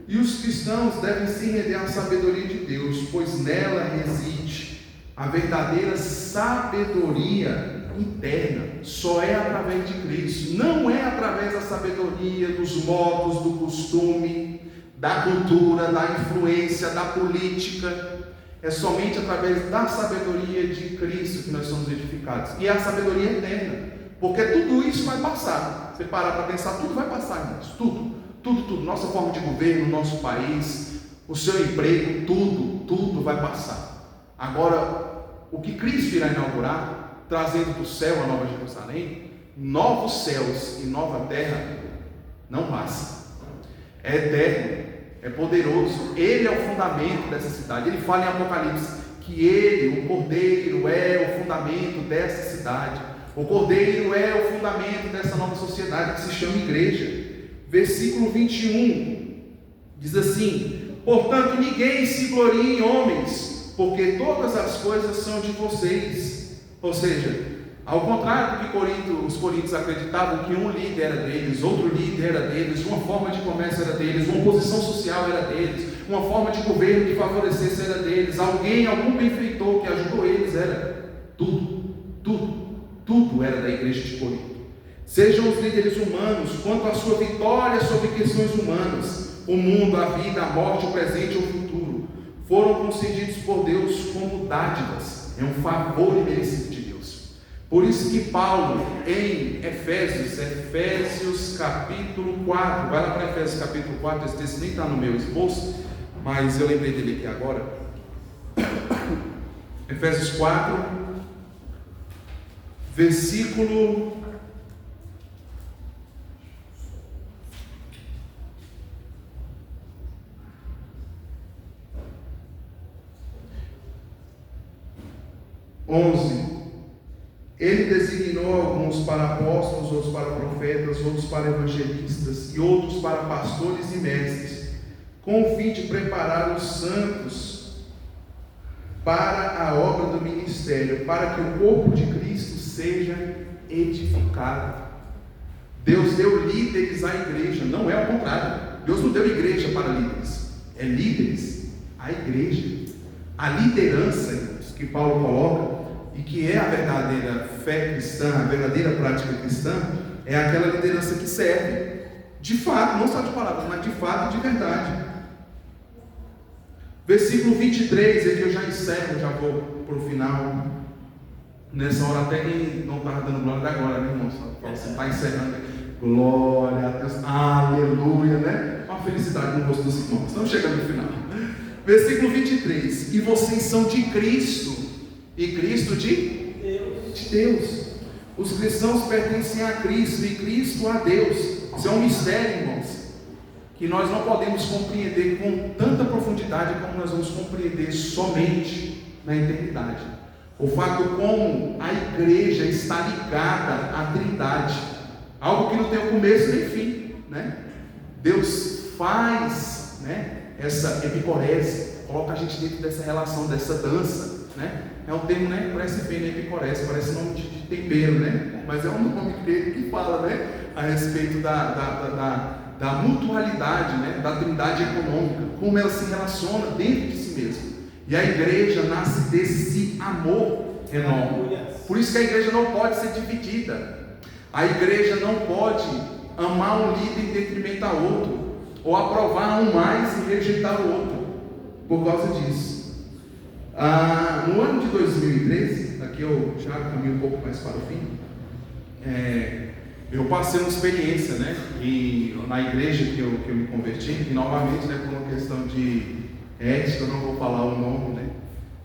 e os cristãos devem se render à sabedoria de Deus, pois nela reside a verdadeira sabedoria interna. Só é através de Cristo, não é através da sabedoria, dos modos, do costume, da cultura, da influência, da política. É somente através da sabedoria de Cristo que nós somos edificados, e é a sabedoria eterna, porque tudo isso vai passar. Você parar para pensar, tudo vai passar, irmãos, tudo, nossa forma de governo, nosso país, o seu emprego, tudo vai passar. Agora, o que Cristo irá inaugurar, trazendo do céu a nova Jerusalém, novos céus e nova terra, não passa, é eterno, é poderoso. Ele é o fundamento dessa cidade. Ele fala em Apocalipse que Ele, o Cordeiro, é o fundamento dessa cidade. O Cordeiro é o fundamento dessa nova sociedade que se chama igreja. Versículo 21 diz assim: portanto ninguém se glorie em homens, porque todas as coisas são de vocês. Ou seja, ao contrário do que os coríntios acreditavam, que um líder era deles, outro líder era deles, uma forma de comércio era deles, uma posição social era deles, uma forma de governo que favorecesse era deles, algum benfeitor que ajudou eles, era tudo era da igreja de Corinto. Sejam os líderes humanos, quanto à sua vitória sobre questões humanas, o mundo, a vida, a morte, o presente e o futuro, foram concedidos por Deus como dádivas. É um favor imerecido de Deus. Por isso que Paulo, em Efésios capítulo 4, vai lá para Efésios capítulo 4, esse texto nem está no meu esboço, mas eu lembrei dele aqui agora. Efésios 4, versículo 11. Ele designou alguns para apóstolos, outros para profetas, outros para evangelistas e outros para pastores e mestres, com o fim de preparar os santos para a obra do ministério, para que o corpo de Cristo seja edificado. Deus deu líderes à igreja, não é ao contrário. Deus não deu igreja para líderes, é líderes à igreja. A liderança que Paulo coloca, e que é a verdadeira fé cristã, a verdadeira prática cristã, é aquela liderança que serve de fato, não só de palavras, mas de fato e de verdade. Versículo 23, é que eu já encerro, já vou para o final. Nessa hora até quem não estava dando glória agora, né, irmão? Você está encerrando. Glória a Deus, aleluia, né? Uma felicidade no rosto dos irmãos. Estamos chegando no final. Versículo 23: e vocês são de Cristo, e Cristo de Deus. Os cristãos pertencem a Cristo, e Cristo a Deus. Isso é um mistério, irmãos, que nós não podemos compreender com tanta profundidade como nós vamos compreender somente na eternidade. O fato como a igreja está ligada à Trindade, algo que não tem começo nem fim, né? Deus faz, né, essa epicorese, coloca a gente dentro dessa relação, dessa dança, né? É um termo, né? Parece bem, né? Epicorese, parece nome de tempero, né? Mas é um nome dele que fala, né, a respeito da mutualidade, né, da trindade econômica, como ela se relaciona dentro de si mesma. E a igreja nasce desse amor enorme. Por isso que a igreja não pode ser dividida. A igreja não pode amar um líder em detrimento a outro, ou aprovar um mais e rejeitar o outro. por causa disso. No ano de 2013, aqui eu já caminho um pouco mais para o fim, eu passei uma experiência, né, na igreja que eu me converti, e novamente, né, por uma questão de ética, eu não vou falar o nome, né,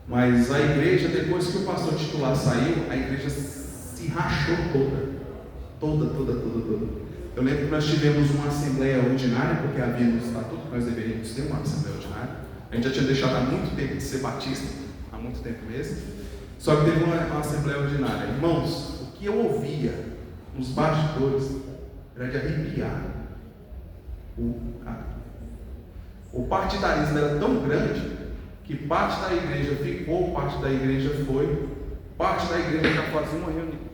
mas a igreja, depois que o pastor titular saiu, a igreja se rachou toda. Eu lembro que nós tivemos uma assembleia ordinária, porque havia no estatuto que nós deveríamos ter uma assembleia ordinária. A gente já tinha deixado há muito tempo de ser batista, há muito tempo mesmo. Só que teve uma assembleia ordinária. Irmãos, o que eu ouvia nos bastidores era de arrepiar. O partidarismo era tão grande que parte da igreja ficou, parte da igreja foi, parte da igreja já fazia uma reunião.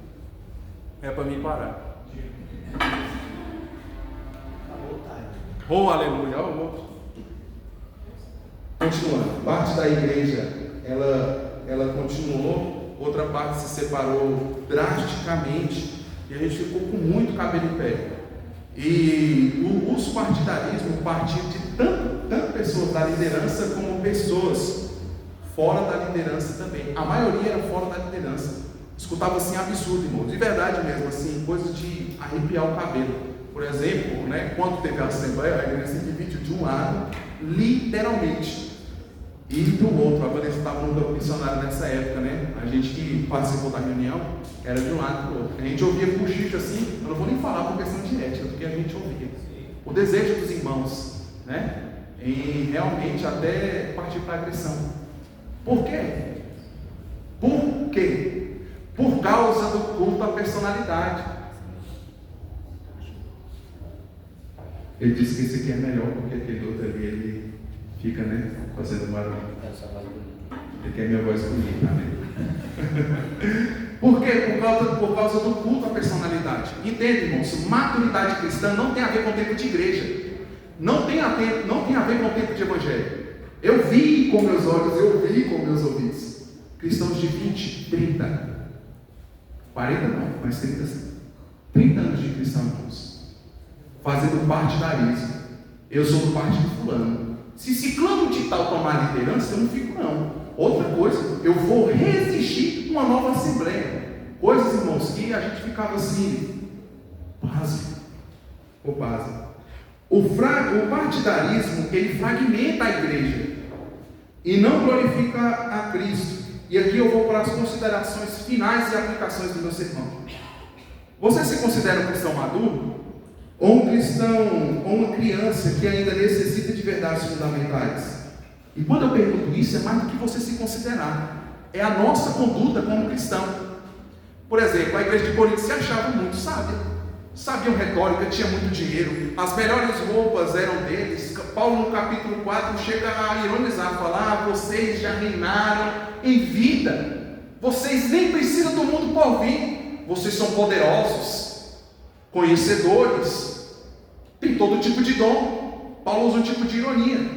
É para mim parar. Oh, aleluia, continuando, parte da igreja ela continuou, outra parte se separou drasticamente e a gente ficou com muito cabelo em pé. E o partidarismo partiu de tanto pessoas da liderança como pessoas fora da liderança também. A maioria era fora da liderança. Escutava assim absurdo, irmão, de verdade mesmo, assim, coisa de arrepiar o cabelo. Por exemplo, né, quando teve a assembleia, a igreja se dividiu de um lado, literalmente, e do outro. A Vanessa estava no campo missionário nessa época, né? A gente que participou da reunião era de um lado e do outro. A gente ouvia cochicho assim, eu não vou nem falar por questão de ética, porque a gente ouvia. O desejo dos irmãos, né? E realmente até partir para a agressão. Por quê? Por quê? Por causa do culto à personalidade. Ele disse que esse aqui é melhor porque aquele outro ali, ele fica, né, fazendo barulho. Ele quer minha voz bonita, né? Por quê? Por causa do culto à personalidade. Entende, irmãos? Maturidade cristã não tem a ver com o tempo de igreja. Não tem a ver com o tempo de evangelho. Eu vi com meus olhos, eu vi com meus ouvidos. Cristãos de 20, 30, 40 não, mas 30 anos de cristão, irmãos. Fazendo partidarismo. Eu sou do partido fulano. Se ciclano de tal tomar liderança, eu não fico não. Outra coisa, eu vou resistir uma nova assembleia. Coisas, irmãos, que a gente ficava assim, básico. O partidarismo, ele fragmenta a igreja e não glorifica a Cristo. E aqui eu vou para as considerações finais e aplicações do meu sermão. Você se considera um cristão maduro? Ou um cristão, ou uma criança que ainda necessita de verdades fundamentais? E quando eu pergunto isso, é mais do que você se considerar. É a nossa conduta como cristão. Por exemplo, a igreja de Corinto se achava muito sábia. Sabiam retórica, tinha muito dinheiro. As melhores roupas eram deles. Paulo no capítulo 4 chega a ironizar, falar: vocês já reinaram em vida. Vocês nem precisam do mundo por vir. Vocês são poderosos, conhecedores, tem todo tipo de dom. Paulo usa um tipo de ironia.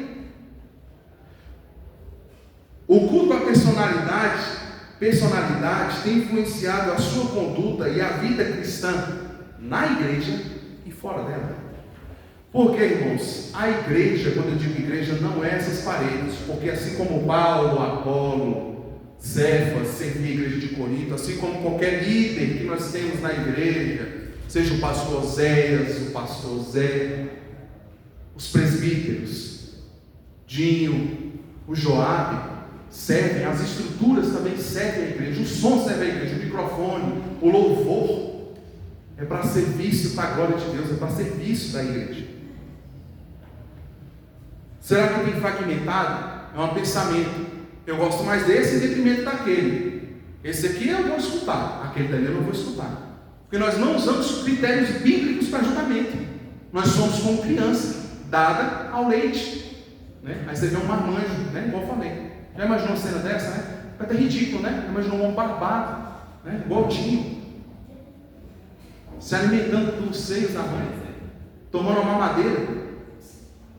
O culto à personalidade tem influenciado a sua conduta e a vida cristã na igreja e fora dela. Porque, irmãos, a igreja, quando eu digo igreja, não é essas paredes, porque assim como Paulo, Apolo, Cefas servia a igreja de Corinto, assim como qualquer líder que nós temos na igreja, seja o pastor Oséias, o pastor Zé, os presbíteros, Dinho, o Joabe, servem, as estruturas também servem a igreja, o som serve a igreja, o microfone, o louvor, é para serviço para a glória de Deus, é para serviço da igreja. Será que tem fragmentado? É um pensamento. Eu gosto mais desse em detrimento daquele. Esse aqui eu vou escutar, aquele dali eu não vou escutar. Porque nós não usamos critérios bíblicos para julgamento. Nós somos como criança, dada ao leite. Né? Aí você vê um marmanjo, né? Igual eu falei. Já imaginou uma cena dessa, né? É até ridículo, né? Imaginou um homem barbado, né? Igualzinho, se alimentando dos seios da mãe, tomando uma mamadeira,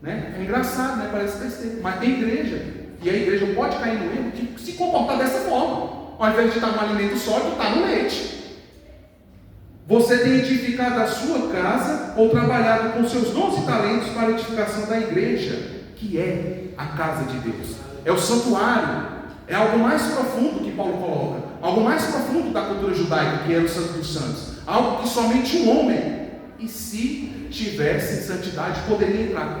né? É engraçado, né? Parece besteira, mas tem igreja, e a igreja pode cair no erro de se comportar dessa forma. Ao invés de estar no alimento sólido, está no leite. Você tem edificado a sua casa ou trabalhado com seus dons e talentos para a edificação da igreja, que é a casa de Deus. É o santuário, é algo mais profundo que Paulo coloca, algo mais profundo da cultura judaica, que era o Santo dos Santos, algo que somente um homem, e se tivesse santidade, poderia entrar.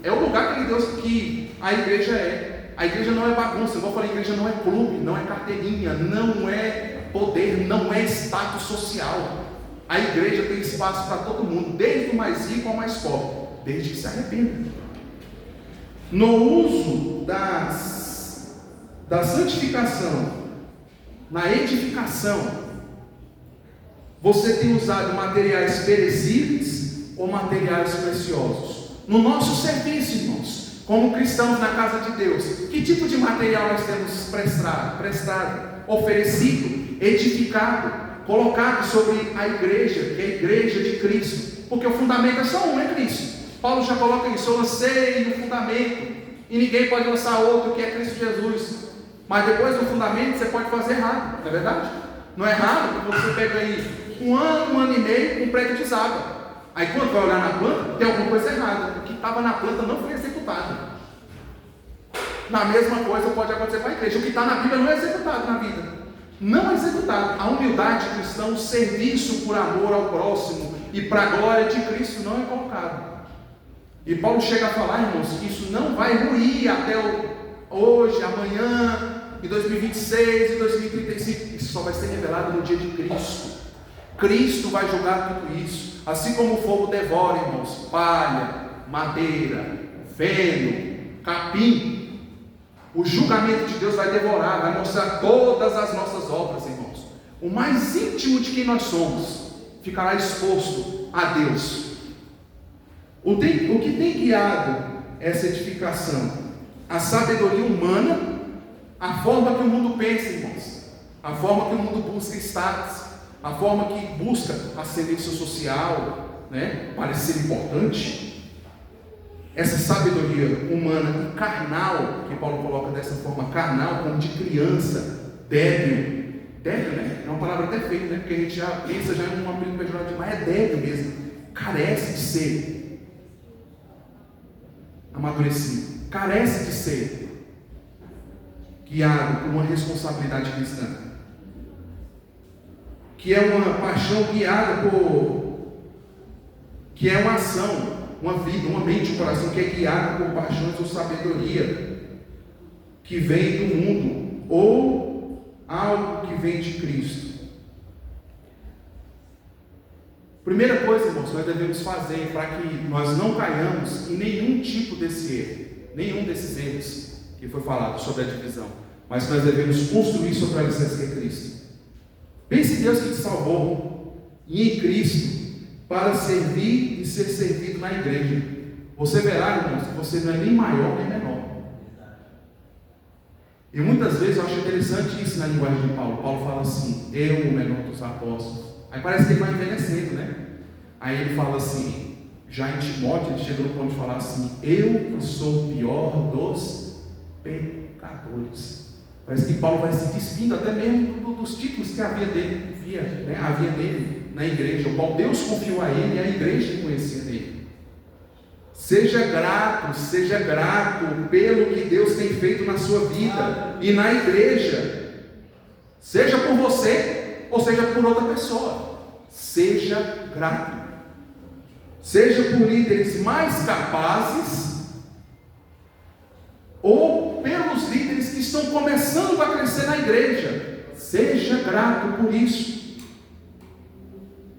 É o lugar que Deus, que a igreja é. A igreja não é bagunça, igual eu falei, a igreja não é clube, não é carteirinha, não é poder, não é status social. A igreja tem espaço para todo mundo, desde o mais rico ao mais pobre, desde que se arrependa. No uso da santificação, na edificação, você tem usado materiais perecíveis ou materiais preciosos? No nosso serviço, irmãos, como cristãos na casa de Deus, que tipo de material nós temos prestado, oferecido, edificado, colocado sobre a igreja, que é a igreja de Cristo? Porque o fundamento é só um, é Cristo. Paulo já coloca isso: eu lancei no fundamento, e ninguém pode lançar outro, que é Cristo Jesus. Mas depois do fundamento você pode fazer errado, não é verdade? Não é errado que você pega aí um ano e meio com um prédio de desaba. Aí quando vai olhar na planta, tem alguma coisa errada. O que estava na planta não foi executado. Na mesma coisa pode acontecer com a igreja. O que está na Bíblia não é executado na vida. Não é executado. A humildade cristã, o serviço por amor ao próximo e para a glória de Cristo não é colocado. E Paulo chega a falar, irmãos, que isso não vai ruir até hoje, amanhã, em 2026, em 2035. Isso só vai ser revelado no dia de Cristo. Cristo vai julgar tudo isso. Assim como o fogo devora, irmãos, palha, madeira, feno, capim, o julgamento de Deus vai devorar, vai mostrar todas as nossas obras, irmãos. O mais íntimo de quem nós somos ficará exposto a Deus. O que tem guiado essa edificação? A sabedoria humana, a forma que o mundo pensa, irmãos, a forma que o mundo busca status, a forma que busca ascendência social, né? Parecer importante. Essa sabedoria humana e carnal, que Paulo coloca dessa forma, carnal, como de criança, débil, né? É uma palavra até feia, né? Porque a gente já pensa já em um apelido pejorativo, mas é débil mesmo, carece de ser amadurecido, carece de ser guiado por uma responsabilidade cristã, que é uma paixão guiada que é uma ação, uma vida, uma mente, um coração que é guiado por paixões ou sabedoria que vem do mundo ou algo que vem de Cristo. Primeira coisa, irmãos, que nós devemos fazer para que nós não caiamos em nenhum tipo desse erro, nenhum desses erros que foi falado sobre a divisão, mas nós devemos construir sobre o alicerce que é Cristo. Pense em Deus que te salvou e em Cristo para servir e ser servido na igreja. Você verá, irmãos, que você não é nem maior nem menor. E muitas vezes eu acho interessante isso na linguagem de Paulo. Paulo fala assim: eu, o menor dos apóstolos. Aí parece que ele vai envelhecendo, né? Aí ele fala assim, já em Timóteo, ele chega no ponto de falar assim: eu sou o pior dos pecadores. Parece que Paulo vai se despindo até mesmo dos títulos que havia dele na igreja, o qual Deus confiou a ele e a igreja conhecia dele. Seja grato pelo que Deus tem feito na sua vida e na igreja, seja por você ou seja por outra pessoa. Seja grato, seja por líderes mais capazes ou pelos líderes que estão começando a crescer na igreja. Seja grato por isso.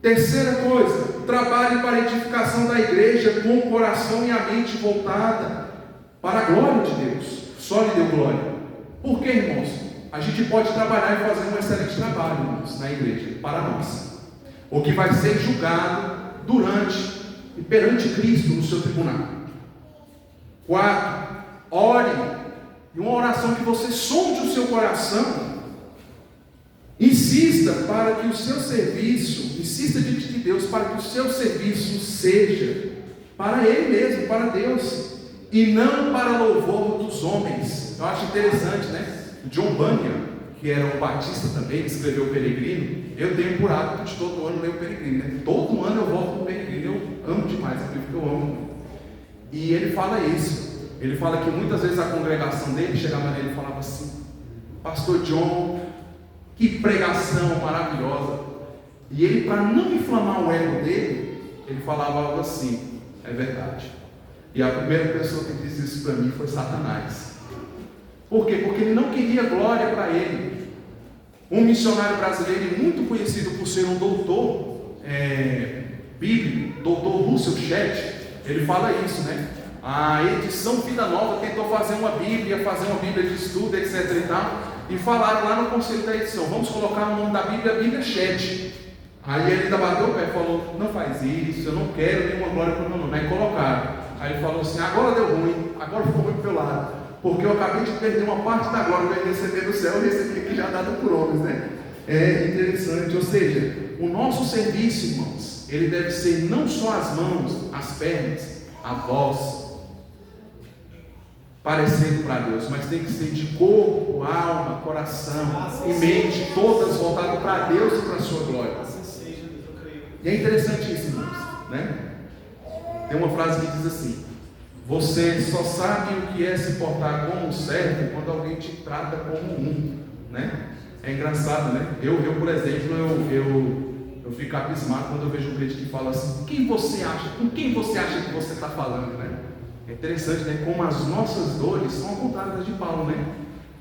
Terceira coisa, trabalhe para a edificação da igreja com o coração e a mente voltada para a glória de Deus. Só lhe deu glória. Por quê, irmãos? A gente pode trabalhar e fazer um excelente trabalho, irmãos, na igreja, para nós. O que vai ser julgado durante e perante Cristo no seu tribunal. 4. Ore, e uma oração que você sonde o seu coração. Insista para que o seu serviço, insista diante de Deus, para que o seu serviço seja para Ele mesmo, para Deus, e não para louvor dos homens. Eu acho interessante, né? John Bunyan, que era um batista também, que escreveu o Peregrino. Eu tenho por hábito de todo ano ler o Peregrino, né? Todo ano eu volto no Peregrino, eu amo demais, é um livro que eu amo. E ele fala isso, Ele fala que muitas vezes a congregação dele chegava nele e falava assim: Pastor John, que pregação maravilhosa. E ele, para não inflamar o ego dele, ele falava algo assim: é verdade. E a primeira pessoa que disse isso para mim foi Satanás. Por quê? Porque ele não queria glória para ele. Um missionário brasileiro muito conhecido por ser um doutor bíblico, doutor Russell Shedd, ele fala isso, né? A edição Vida Nova tentou fazer uma Bíblia de estudo, etc e tal, e falaram lá no conselho da edição: vamos colocar o nome da Bíblia, Bíblia Shedd. Aí ele ainda bateu o pé e falou: não faz isso, eu não quero nenhuma glória para o meu nome. Aí colocaram. Aí ele falou assim: agora deu ruim, agora ficou ruim para o meu lado, porque eu acabei de perder uma parte da glória que eu ia receber do céu, eu recebi aqui já dado por homens, né? É interessante. Ou seja, o nosso serviço, irmãos, ele deve ser não só as mãos, as pernas, a voz, parecendo para Deus, mas tem que ser de corpo, alma, coração e mente, todas voltadas para Deus e para a sua glória. E é interessante isso, irmãos, né? Tem uma frase que diz assim: você só sabe o que é se portar como um servo quando alguém te trata como um, né? É engraçado, né? Eu por exemplo, eu fico abismado quando eu vejo um crente que fala assim: com quem você acha que você está falando, né? É interessante, né? Como as nossas dores são ao contrário das de Paulo, né?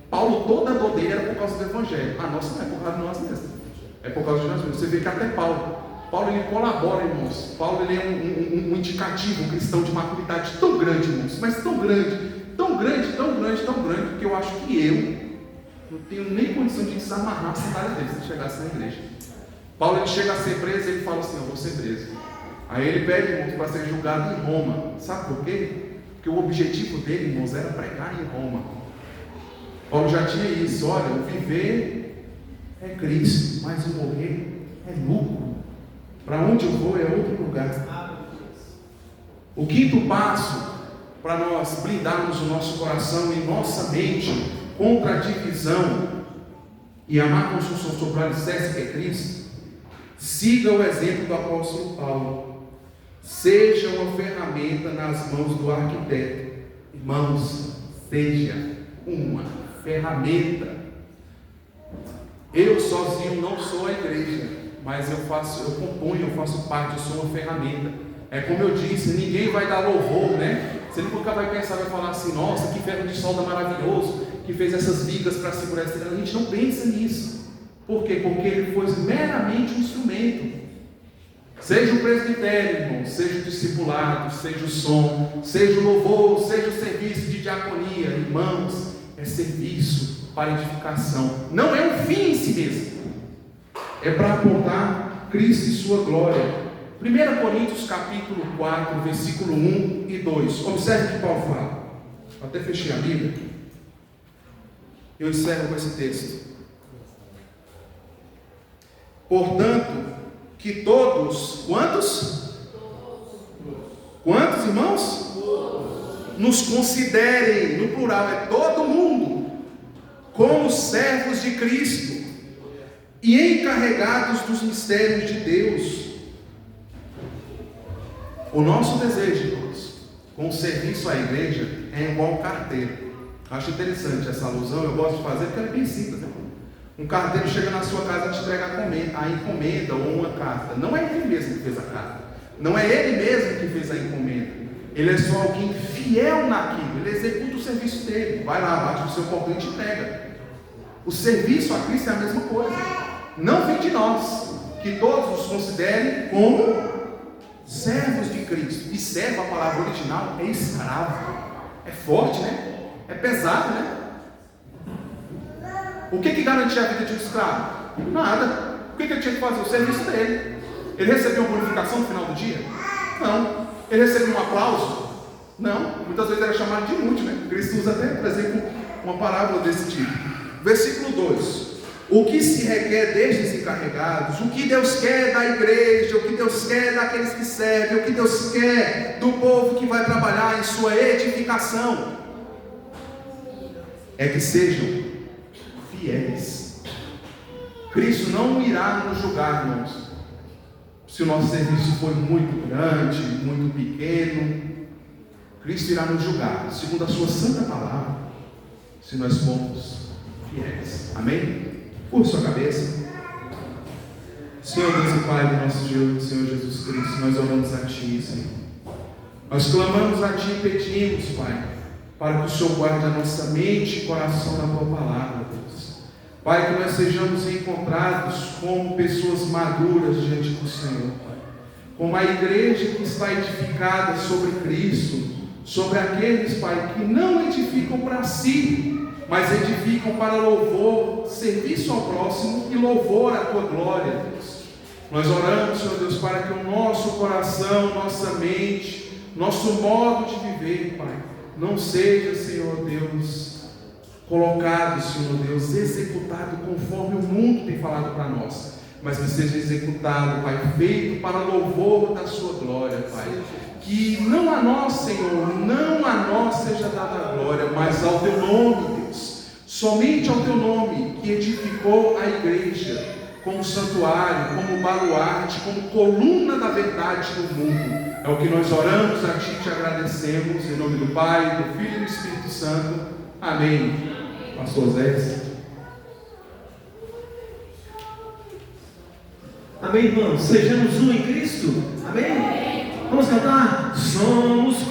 Paulo, toda a dor dele era por causa do Evangelho. A nossa não é por causa de nós mesmos, é por causa de nós mesmos. Você vê que até Paulo ele colabora, irmãos. Paulo ele é um indicativo cristão de maturidade tão grande, irmãos, mas tão grande, que eu acho que eu não tenho nem condição de desamarrar a sandália dele se chegasse na igreja. Paulo ele chega a ser preso e ele fala assim: eu vou ser preso. Aí ele pede, irmãos, para ser julgado em Roma. Sabe por quê? Porque o objetivo dele, irmãos, era pregar em Roma. Paulo já tinha isso: olha, o viver é Cristo, mas o morrer é lucro. Para onde eu vou é outro lugar. O quinto passo para nós blindarmos o nosso coração e nossa mente contra a divisão e amar com construção sobre o alicerce que é Cristo: siga o exemplo do apóstolo Paulo. Seja uma ferramenta nas mãos do arquiteto. Irmãos, seja uma ferramenta. Eu sozinho não sou a igreja, mas eu faço parte, eu sou uma ferramenta. É como eu disse, ninguém vai dar louvor, né? Você nunca vai pensar, vai falar assim: nossa, que ferro de solda maravilhoso, que fez essas vigas para segurar essa. A gente não pensa nisso. Por quê? Porque ele foi meramente um instrumento. Seja o presbitério, irmão, seja o discipulado, seja o som, seja o louvor, seja o serviço de diaconia, irmãos, é serviço para edificação. Não é um fim em si mesmo. É para apontar Cristo e sua glória. 1 Coríntios capítulo 4, versículo 1 e 2. Observe o que Paulo fala. Eu até fechei a Bíblia. Eu encerro com esse texto. Portanto, que todos, quantos? Quantos, irmãos? Nos considerem, no plural, é todo mundo, como servos de Cristo e encarregados dos mistérios de Deus. O nosso desejo, irmãos, com o serviço à igreja é igual um carteiro. Acho interessante essa alusão, eu gosto de fazer porque ela é bem simples, né? Um carteiro chega na sua casa e te entrega a encomenda ou uma carta. Não é ele mesmo que fez a carta, não é ele mesmo que fez a encomenda. Ele é só alguém fiel naquilo, ele executa o serviço dele. Vai lá, bate no seu portão e te entrega. O serviço a Cristo é a mesma coisa. Não vem de nós, que todos os considerem como servos de Cristo. E servo, a palavra original, é escravo. É forte, né? É pesado, né? O que garantia a vida de um escravo? Nada. O que ele tinha que fazer? O serviço dele. Ele recebeu uma bonificação no final do dia? Não. Ele recebeu um aplauso? Não. Muitas vezes era chamado de inútil, né? Cristo usa até, por exemplo, uma parábola desse tipo. Versículo 2. O que se requer destes encarregados, o que Deus quer da igreja, o que Deus quer daqueles que servem, o que Deus quer do povo que vai trabalhar em sua edificação, é que sejam fiéis. Cristo não irá nos julgar, irmãos, se o nosso serviço for muito grande, muito pequeno. Cristo irá nos julgar, segundo a sua santa palavra, se nós formos fiéis. Amém? Curva sua cabeça. Senhor Deus e Pai do nosso Senhor Jesus Cristo, nós oramos a Ti, Senhor. Nós clamamos a Ti e pedimos, Pai, para que o Senhor guarde a nossa mente e coração na Tua palavra, Deus. Pai, que nós sejamos encontrados como pessoas maduras diante do Senhor, Pai. Como a igreja que está edificada sobre Cristo, sobre aqueles, Pai, que não edificam para si, mas edificam para louvor, serviço ao próximo e louvor à Tua glória, Deus. Nós oramos, Senhor Deus, para que o nosso coração, nossa mente, nosso modo de viver, Pai, não seja, Senhor Deus, colocado, Senhor Deus, executado conforme o mundo tem falado para nós, mas que seja executado, Pai, feito para louvor da Sua glória, Pai. Que não a nós, Senhor, não a nós seja dada a glória, mas ao Teu nome, Deus. Somente ao Teu nome, que edificou a igreja como santuário, como baluarte, como coluna da verdade do mundo. É o que nós oramos a Ti e Te agradecemos, em nome do Pai, do Filho e do Espírito Santo. Amém. Pastor Zé. Amém, irmãos? Sejamos um em Cristo. Amém? Vamos cantar? Somos